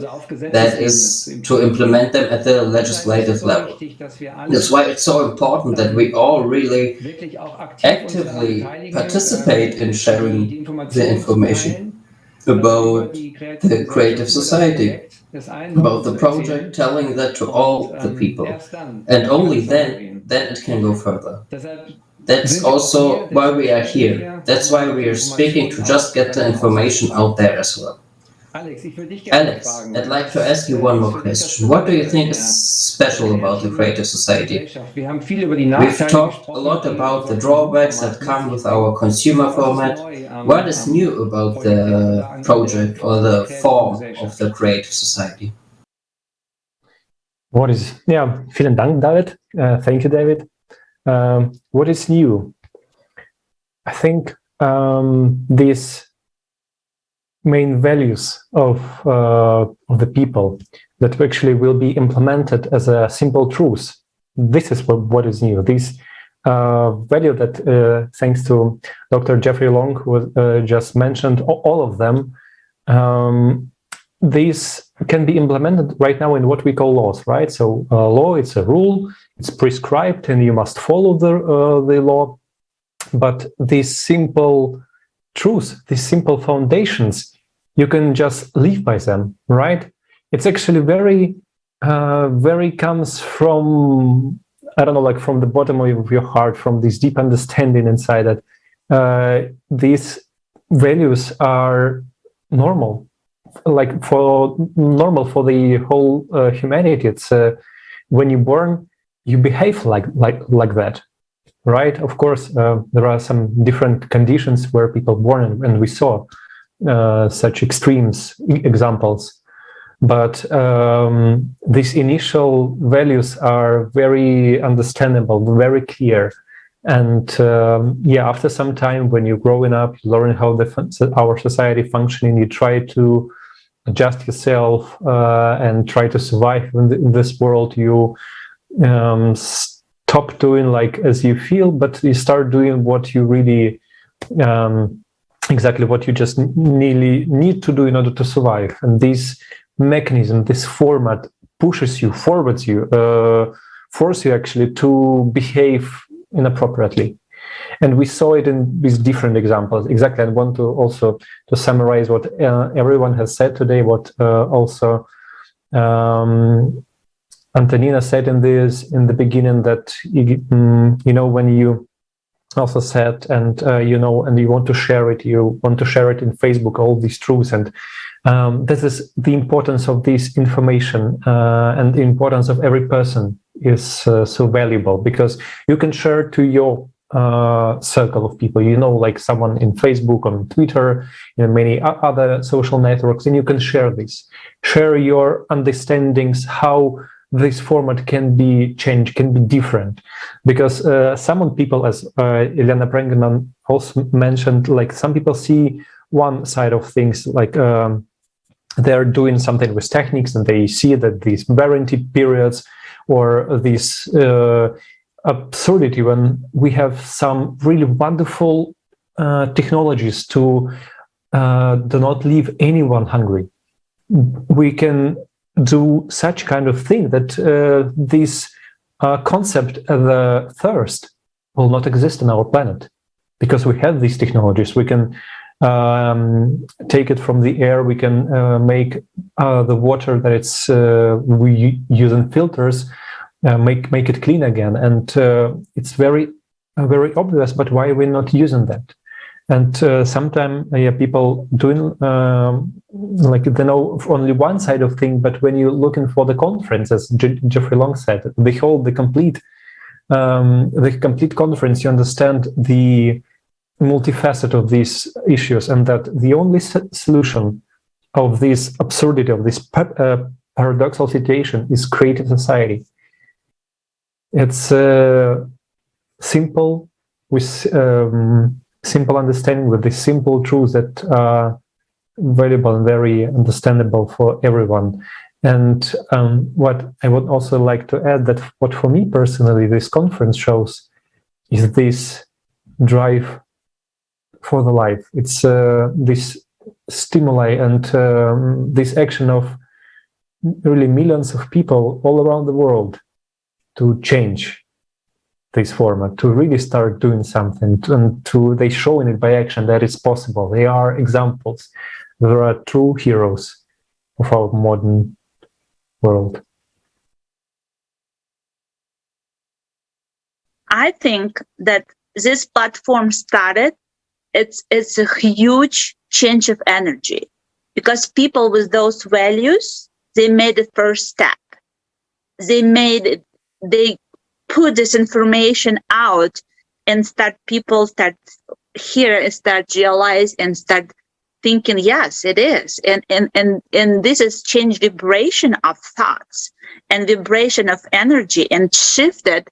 S2: that is, to implement them at the legislative level. That's why it's so important that we all really actively participate in sharing the information about the Creative Society, about the project, telling that to all the people. And only then it can go further. That's also why we are here. That's why we are speaking, to just get the information out there as well. Alex, I'd like to ask you one more question. What do you think is special about the Creative Society? We've talked a lot about the drawbacks that come with our consumer format. What is new about the project or the form of the Creative Society?
S5: Vielen Dank, David. Thank you, David. What is new? I think these main values of the people that actually will be implemented as a simple truth. This is what is new. This value that, thanks to Dr. Jeffrey Long, who just mentioned all of them, these can be implemented right now in what we call laws, right? So law, it's a rule, it's prescribed, and you must follow the law. But these simple truths, these simple foundations, you can just live by them, right? It's actually very comes from, I don't know, like from the bottom of your heart, from this deep understanding inside that these values are normal, like normal for the whole humanity. It's when you're born, you behave like that, right? Of course, there are some different conditions where people are born, and we saw such extremes examples. But these initial values are very understandable, very clear. And after some time, when you're growing up, you learn how our society functioning, you try to adjust yourself and try to survive in this world. You stop doing like as you feel, but you start doing what you really exactly what you just need to do in order to survive. And this mechanism, this format pushes you, forwards you, force you actually to behave inappropriately. And we saw it in these different examples. Exactly. I want to also to summarize what everyone has said today, what also Antonina said in the beginning, that when you also said, and and you want to share it in Facebook, all these truths, and this is the importance of this information, and the importance of every person is so valuable, because you can share to your circle of people, like someone in Facebook, on Twitter, many other social networks, and you can share your understandings, how this format can be changed, can be different. Because some people, as Elena Prengemann also mentioned, like some people see one side of things, like they're doing something with techniques, and they see that these warranty periods or this absurdity, when we have some really wonderful technologies to do not leave anyone hungry. We can do such kind of thing that this concept of the thirst will not exist on our planet, because we have these technologies. We can take it from the air. We can make the water that it's we using filters, make it clean again, and it's very obvious. But why are we not using that? And sometimes people doing like they know only one side of things, but when you're looking for the conference, as Jeffrey Long said, they hold the complete conference, you understand the multifaceted of these issues, and that the only solution of this absurdity, of this paradoxical situation, is creative society. It's simple, with simple understanding, with the simple truths that are valuable and very understandable for everyone. And what I would also like to add, that what for me personally this conference shows is this drive for the life. It's this stimuli and this action of really millions of people all around the world to change this format, to really start doing something, and they showing it by action that it's possible. They are examples. There are true heroes of our modern world.
S3: I think that this platform started, it's a huge change of energy, because people with those values, they made the first step. They put this information out, and people start hear and start realize and start thinking, yes, it is. And this has changed vibration of thoughts and vibration of energy, and shifted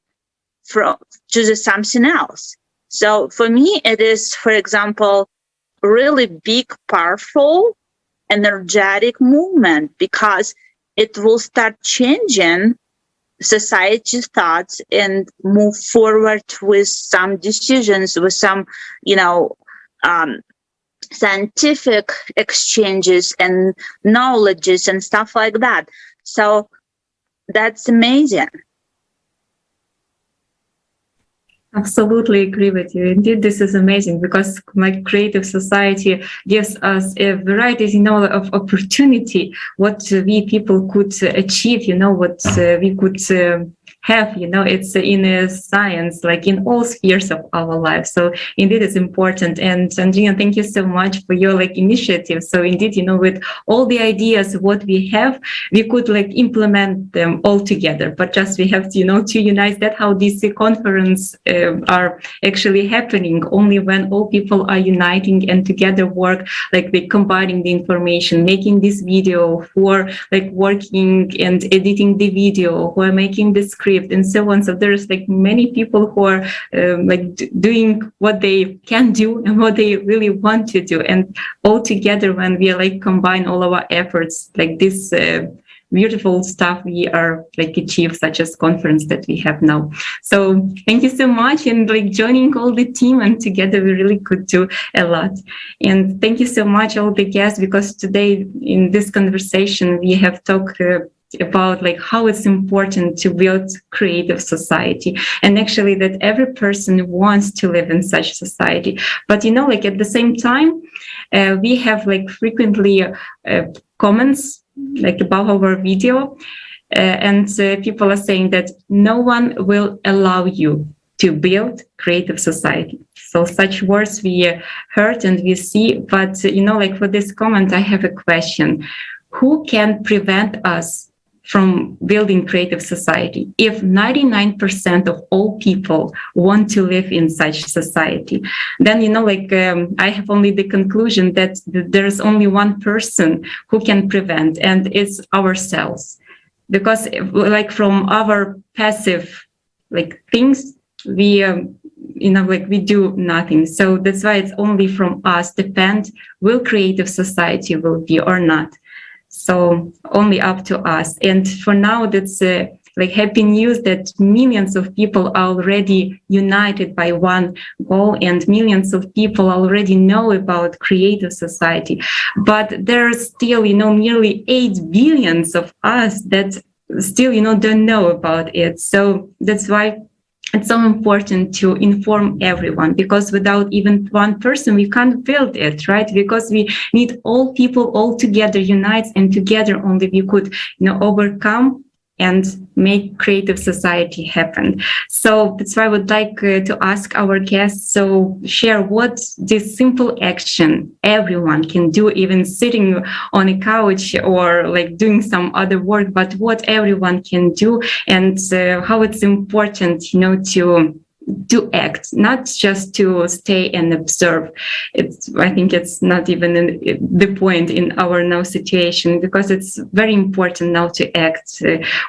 S3: to something else. So for me, it is, for example, really big, powerful, energetic movement, because it will start changing society's thoughts and move forward with some decisions, with some, scientific exchanges and knowledges and stuff like that. So that's amazing.
S1: Absolutely agree with you. Indeed, this is amazing, because like creative society gives us a variety, of opportunity, what we people could achieve, what we could have, it's in a science, like in all spheres of our life. So indeed, it's important. And Antonina, thank you so much for your initiative. So indeed, with all the ideas what we have, we could implement them all together. But just we have to, to unite that, how this conference are actually happening only when all people are uniting and together work, they combining the information, making this video, for working and editing the video, who are making the script, and so on. So there's many people who are doing what they can do and what they really want to do, and all together when we combine all our efforts, this beautiful stuff we are achieve, such as conference that we have now. So thank you so much, and joining all the team, and together we really could do a lot. And thank you so much all the guests, because today in this conversation we have talked about how it's important to build creative society, and actually that every person wants to live in such society. But at the same time, we have frequently comments about our video, and people are saying that no one will allow you to build creative society. So such words we heard and we see. But for this comment, I have a question: who can prevent us from building creative society if 99% of all people want to live in such society? Then I have only the conclusion that there's only one person who can prevent, and it's ourselves, because from our passive things, we we do nothing. So that's why it's only from us depend will creative society will be or not. So only up to us. And for now, that's happy news that millions of people are already united by one goal, and millions of people already know about creative society. But there are still, nearly 8 billion of us that still, don't know about it. So that's why it's so important to inform everyone, because without even one person, we can't build it, right? Because we need all people all together unite, and together only we could, overcome and make creative society happen. So that's why I would like to ask our guests, so share what this simple action everyone can do, even sitting on a couch or like doing some other work, but what everyone can do, and how it's important, to act, not just to stay and observe. I think it's not even the point in our now situation, because it's very important now to act,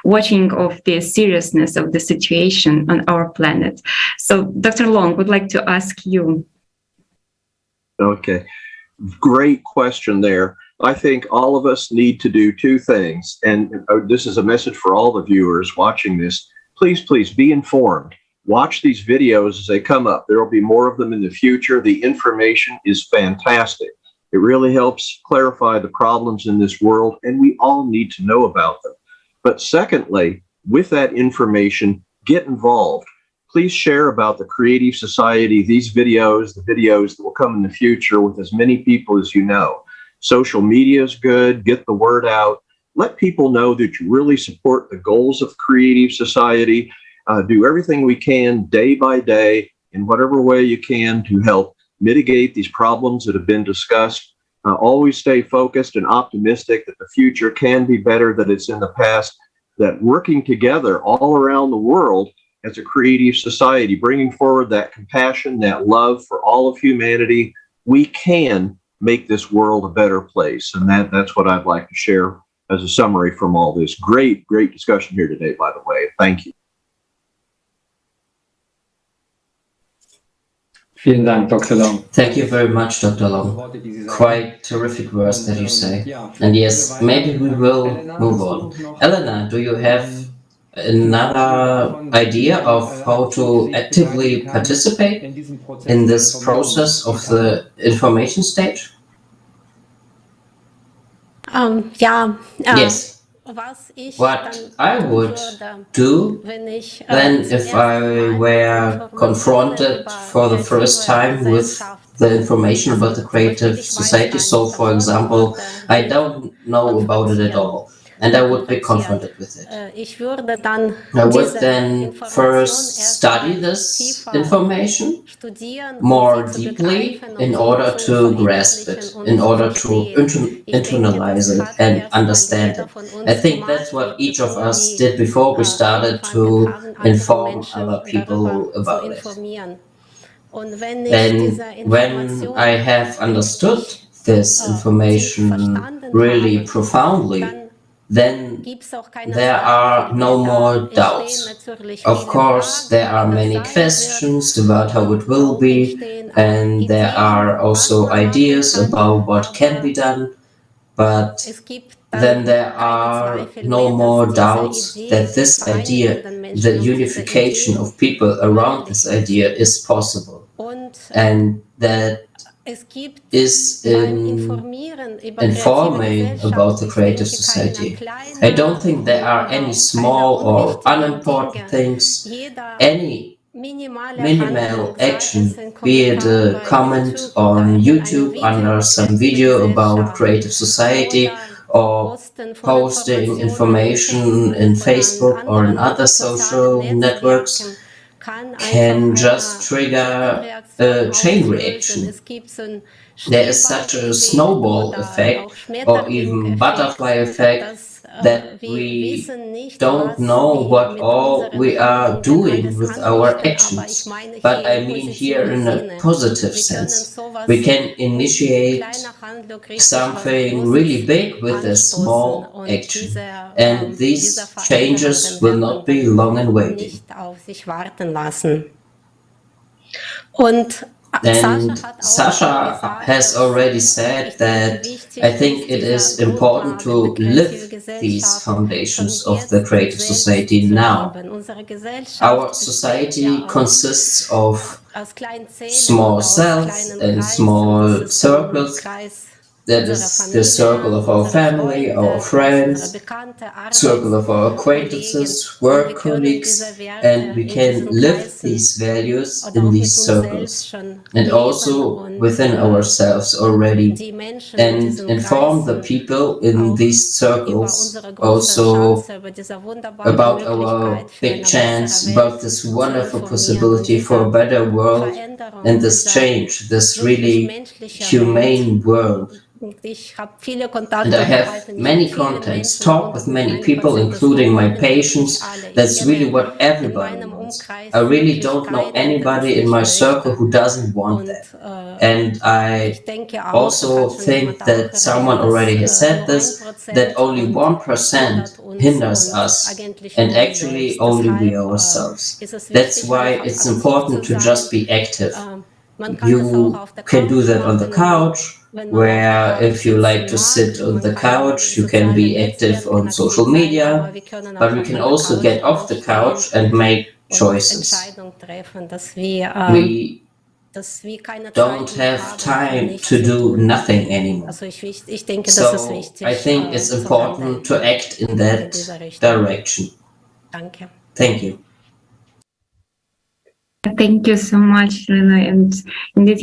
S1: watching of the seriousness of the situation on our planet. So Dr. Long, would like to ask you.
S4: Okay, great question there. I think all of us need to do two things, and this is a message for all the viewers watching this. Please be informed. Watch these videos as they come up. There will be more of them in the future. The information is fantastic. It really helps clarify the problems in this world, and we all need to know about them. But secondly, with that information, get involved. Please share about the Creative Society, these videos, the videos that will come in the future with as many people as you know. Social media is good. Get the word out. Let people know that you really support the goals of Creative Society. Do everything we can day by day in whatever way you can to help mitigate these problems that have been discussed. Always stay focused and optimistic that the future can be better than it's in the past, that working together all around the world as a creative society, bringing forward that compassion, that love for all of humanity, we can make this world a better place. And that's what I'd like to share as a summary from all this. Great discussion here today, by the way. Thank you.
S6: Vielen Dank, Dr. Long.
S2: Thank you very much, Dr. Long. Quite terrific words that you say. And yes, maybe we will move on. Elena, do you have another idea of how to actively participate in this process of the information stage? Yes. What I would do then, if I were confronted for the first time with the information about the Creative Society, so for example, I don't know about it at all, and I would be confronted with it. I would then first study this information more deeply in order to grasp it, in order to internalize it and understand it. I think that's what each of us did before we started to inform other people about it. And when I have understood this information really profoundly, then there are no more doubts. Of course, there are many questions about how it will be, and there are also ideas about what can be done, but then there are no more doubts that this idea, the unification of people around this idea, is possible, and that is informing about the Creative Society. I don't think there are any small or unimportant things. Any minimal action, be it a comment on YouTube under some video about Creative Society, or posting information in Facebook or in other social networks, can just trigger a chain reaction. There is such a snowball effect, or even butterfly effect, that we don't know what all we are doing with our actions. But I mean here in a positive sense. We can initiate something really big with a small action, and these changes will not be long in waiting. And Sasha has already said that I think it is important to live these foundations of the Creative Society now. Our society consists of small cells and small circles that is the circle of our family, our friends, circle of our acquaintances, work colleagues, and we can live these values in these circles and also within ourselves already, and inform the people in these circles also about our big chance, about this wonderful possibility for a better world and this change, this really humane world. And I have many contacts, talk with many people, including my patients. That's really what everybody wants. I really don't know anybody in my circle who doesn't want that. And I also think that someone already has said this, that only 1% hinders us, and actually only we ourselves. That's why it's important to just be active. You can do that on the couch, where if you like to sit on the couch, you can be active on social media, but we can also get off the couch and make choices. We don't have time to do nothing anymore. So I think it's important to act in that direction. Thank you.
S1: Thank you so much, Elena. And indeed,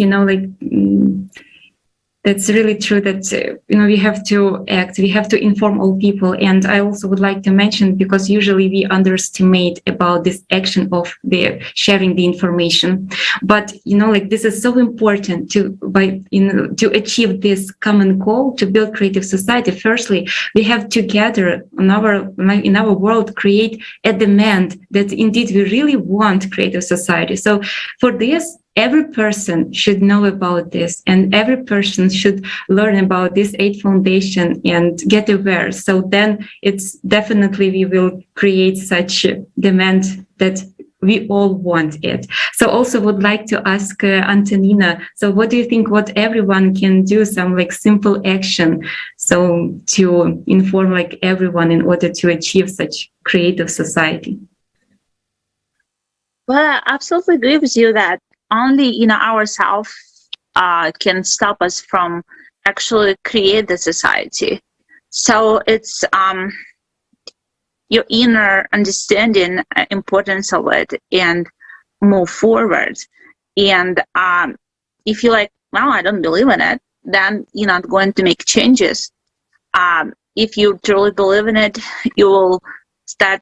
S1: that's really true that, we have to act, we have to inform all people. And I also would like to mention, because usually we underestimate about this action of the sharing the information. But, this is so important to achieve this common goal, to build creative society. Firstly, we have together in our world create a demand that indeed we really want creative society. So for this, every person should know about this, and every person should learn about this 8 foundation and get aware. So then it's definitely we will create such a demand that we all want it. So also would like to ask Antonina, so what do you think what everyone can do, some simple action, so to inform everyone in order to achieve such creative society?
S3: Well, I absolutely agree with you that only ourselves can stop us from actually create the society. So it's your inner understanding importance of it and move forward. And if you're like, well, I don't believe in it, then you're not going to make changes. If you truly believe in it, you will start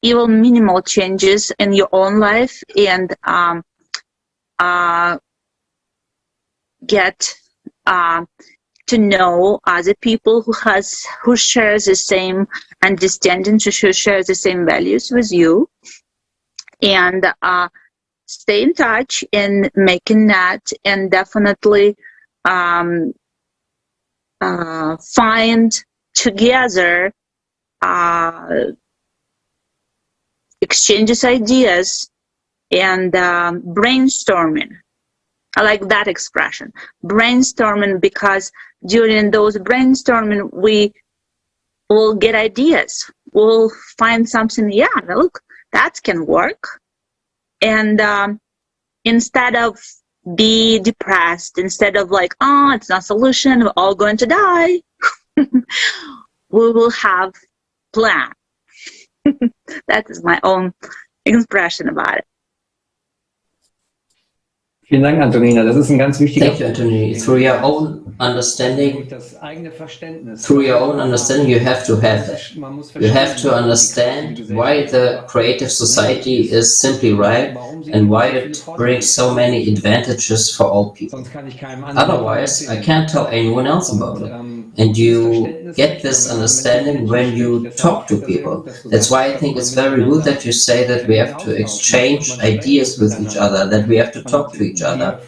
S3: even minimal changes in your own life and get to know other people who share the same understanding, who share the same values with you, and stay in touch in making that, and definitely find together exchanges ideas and brainstorming. I like that expression, brainstorming, because during those brainstorming we will get ideas. We'll find something, yeah, look, that can work. And instead of be depressed, instead of like, oh, it's not a solution, we're all going to die, we will have plan. That is my own expression about it.
S6: Vielen Dank, Antonina. Das ist ein ganz wichtiger
S2: Thank you, Anthony. Through your own understanding, you have to have that. You have to understand why the creative society is simply right and why it brings so many advantages for all people. Otherwise, I can't tell anyone else about it. And you get this understanding when you talk to people. That's why I think it's very good that you say that we have to exchange ideas with each other, that we have to talk to each other.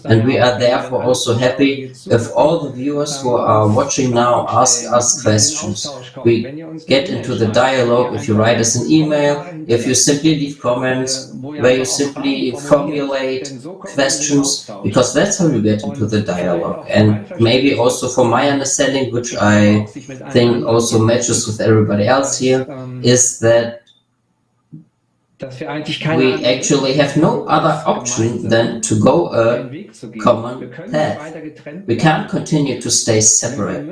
S2: And we are therefore also happy if all the viewers who are watching now ask us questions. We get into the dialogue if you write us an email, if you simply leave comments, where you simply formulate questions, because that's how you get into the dialogue. And maybe also from my understanding, which I think also matches with everybody else here, is that we actually have no other option than to go a common path. We can't continue to stay separate.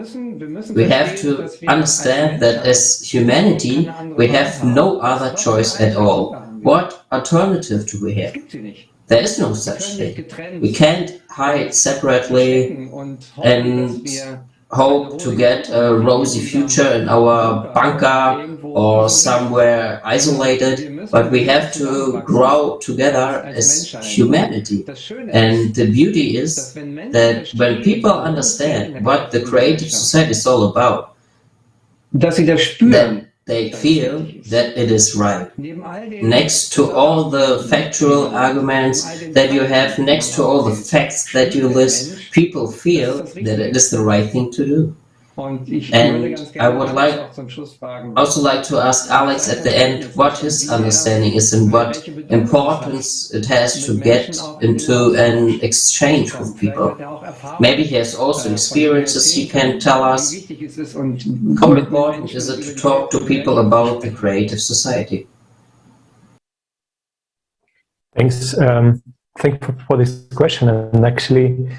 S2: We have to understand that as humanity, we have no other choice at all. What alternative do we have? There is no such thing. We can't hide separately and hope to get a rosy future in our bunker or somewhere isolated, but we have to grow together as humanity. And the beauty is that when people understand what the creative society is all about, then they feel that it is right. Next to all the factual arguments that you have, next to all the facts that you list, people feel that it is the right thing to do. And I would also like to ask Alex at the end what his understanding is and what importance it has to get into an exchange with people. Maybe he has also experiences he can tell us. How important is it to talk to people about the creative society?
S5: Thanks. Thank you for this question. And actually,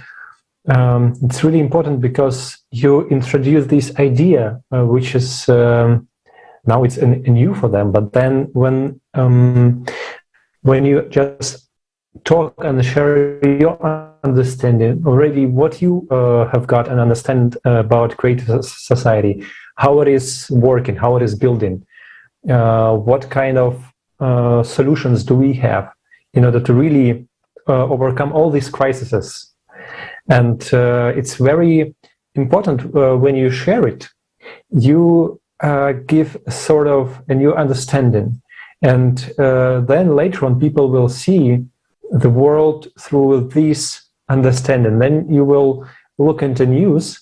S5: it's really important because you introduce this idea, which is now it's new for them. But then when you just talk and share your understanding already, what you have got and understand about creative society, how it is working, how it is building, what kind of solutions do we have in order to really overcome all these crises. And it's very important when you share it, you give sort of a new understanding. And then later on, people will see the world through this understanding. Then you will look into news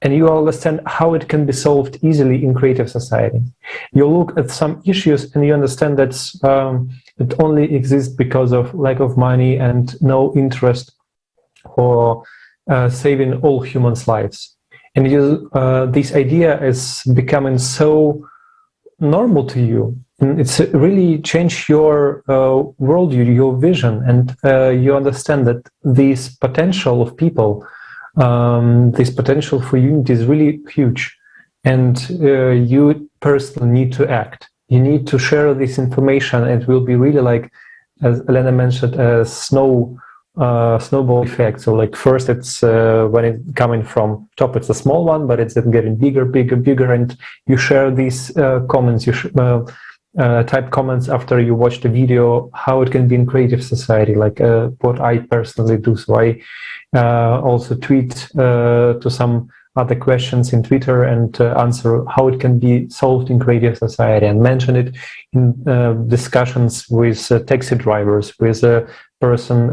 S5: and you understand how it can be solved easily in creative society. You look at some issues and you understand that it only exists because of lack of money and no interest for saving all humans' lives. And this idea is becoming so normal to you. And it's really changed your worldview, your vision, and you understand that this potential of people, this potential for unity is really huge. And you personally need to act. You need to share this information. It will be really like, as Elena mentioned, a snowball effect. So like first it's when it's coming from top, it's a small one, but it's getting bigger, and you share these comments, you type comments after you watch the video, how it can be in creative society, like what I personally do. So I also tweet to some other questions in Twitter and answer how it can be solved in creative society, and mention it in discussions with taxi drivers, with a person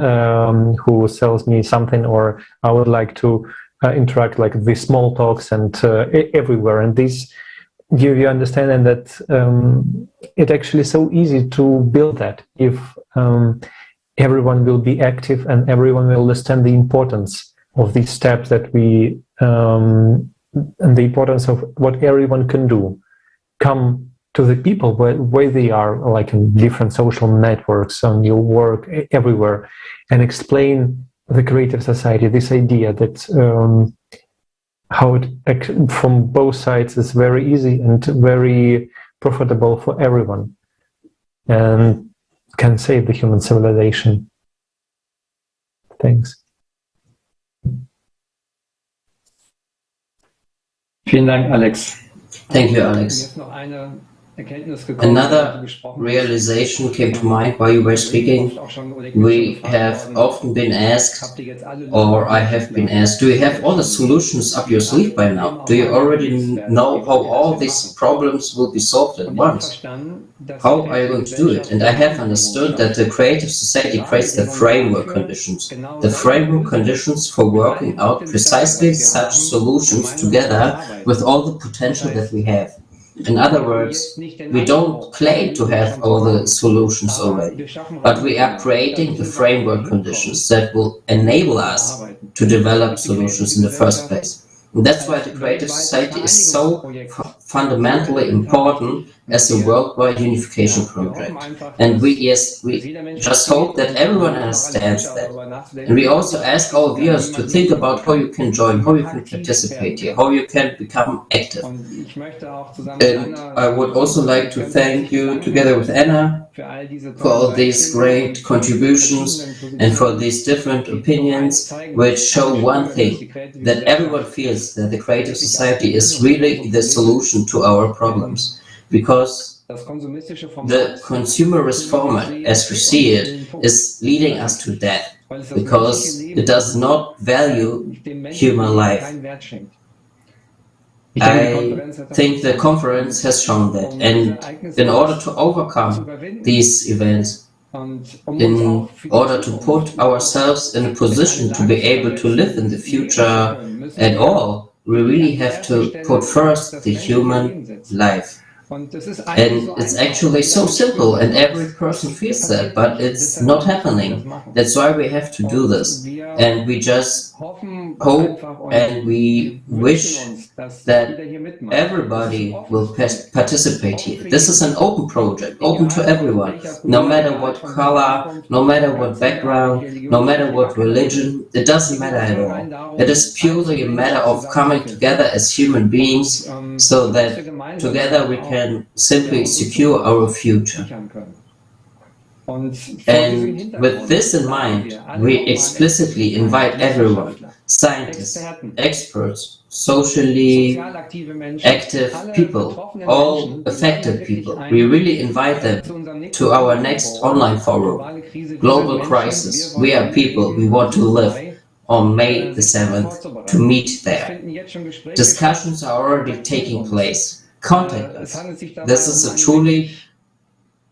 S5: who sells me something, or I would like to interact like these small talks and everywhere. And this you understand, and that it actually so easy to build that if everyone will be active and everyone will understand the importance of these steps that we and the importance of what everyone can do. Come to the people where they are, like in different social networks, on your work, everywhere, and explain the creative society, this idea that how it from both sides is very easy and very profitable for everyone and can save the human civilization. Thanks.
S6: Vielen Dank, Alex.
S2: Thank you, Alex. Another realization came to mind while you were speaking. We have often been asked, or I have been asked, do you have all the solutions up your sleeve by now? Do you already know how all these problems will be solved at once? How are you going to do it? And I have understood that the creative society creates the framework conditions. The framework conditions for working out precisely such solutions together with all the potential that we have. In other words, we don't claim to have all the solutions already, but we are creating the framework conditions that will enable us to develop solutions in the first place. And that's why the creative society is so fundamentally important, as a worldwide unification project. And we just hope that everyone understands that. And we also ask our viewers to think about how you can join, how you can participate here, how you can become active. And I would also like to thank you, together with Anna, for all these great contributions and for these different opinions, which show one thing, that everyone feels that the creative society is really the solution to our problems. Because the consumerist format, as we see it, is leading us to death, because it does not value human life. I think the conference has shown that, and in order to overcome these events, in order to put ourselves in a position to be able to live in the future at all, we really have to put first the human life. And it's actually so simple, and every person feels that, but it's not happening. That's why we have to do this. And we just hope and we wish that everybody will participate here. This is an open project, open to everyone, no matter what color, no matter what background, no matter what religion, it doesn't matter at all. It is purely a matter of coming together as human beings so that together we can simply secure our future. And with this in mind, we explicitly invite everyone, scientists, experts, socially active people, all affected people. We really invite them to our next online forum, Global Crisis. We are people, we want to live, on May the 7th, to meet there. Discussions are already taking place. Contact us. This is a truly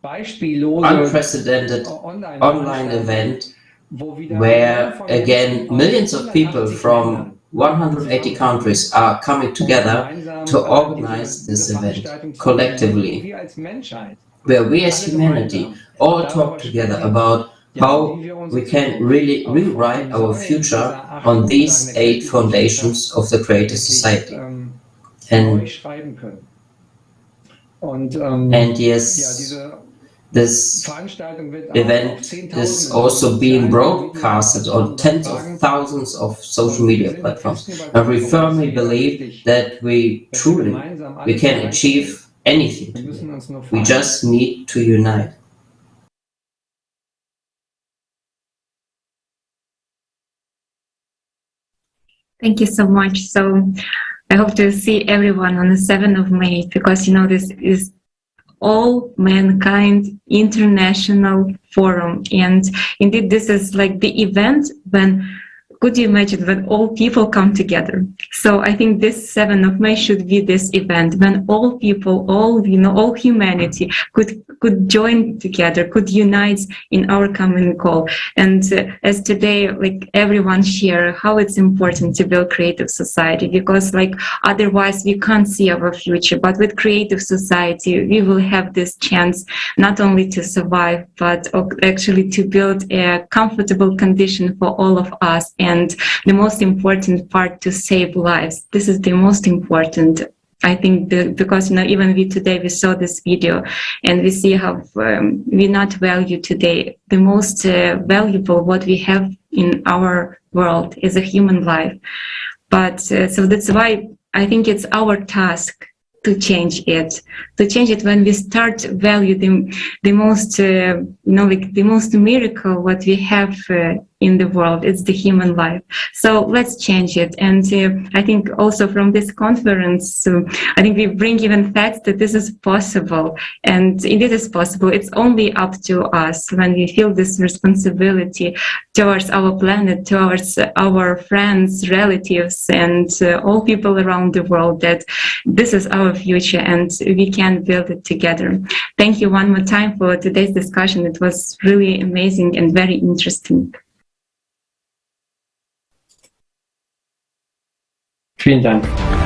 S2: unprecedented online event where, again, millions of people from 180 countries are coming together to organize this event collectively, where we as humanity all talk together about how we can really rewrite our future on these 8 foundations of the creative society. And yes, this event is also being broadcasted on tens of thousands of social media platforms. And we firmly believe that we can achieve anything together. We just need to unite.
S1: Thank you so much. So I hope to see everyone on the 7th of May, because, you know, this is all mankind international forum. And indeed, this is like the event when, could you imagine, when all people come together? So I think this 7th of May should be this event when all people, all humanity could join together, could unite in our common goal. And as today, like everyone share how it's important to build creative society, because like otherwise we can't see our future. But with creative society, we will have this chance not only to survive, but actually to build a comfortable condition for all of us. And the most important part, to save lives. This is the most important. I think because, you know, even we today, we saw this video and we see how we not value today. The most valuable what we have in our world is a human life. But so that's why I think it's our task to change it when we start value the most, like the most miracle what we have in the world. It's the human life. So let's change it. And I think also from this conference, I think we bring even facts that this is possible. And it is possible. It's only up to us when we feel this responsibility towards our planet, towards our friends, relatives, and all people around the world, that this is our future and we can build it together. Thank you one more time for today's discussion. It was really amazing and very interesting.
S6: Vielen Dank.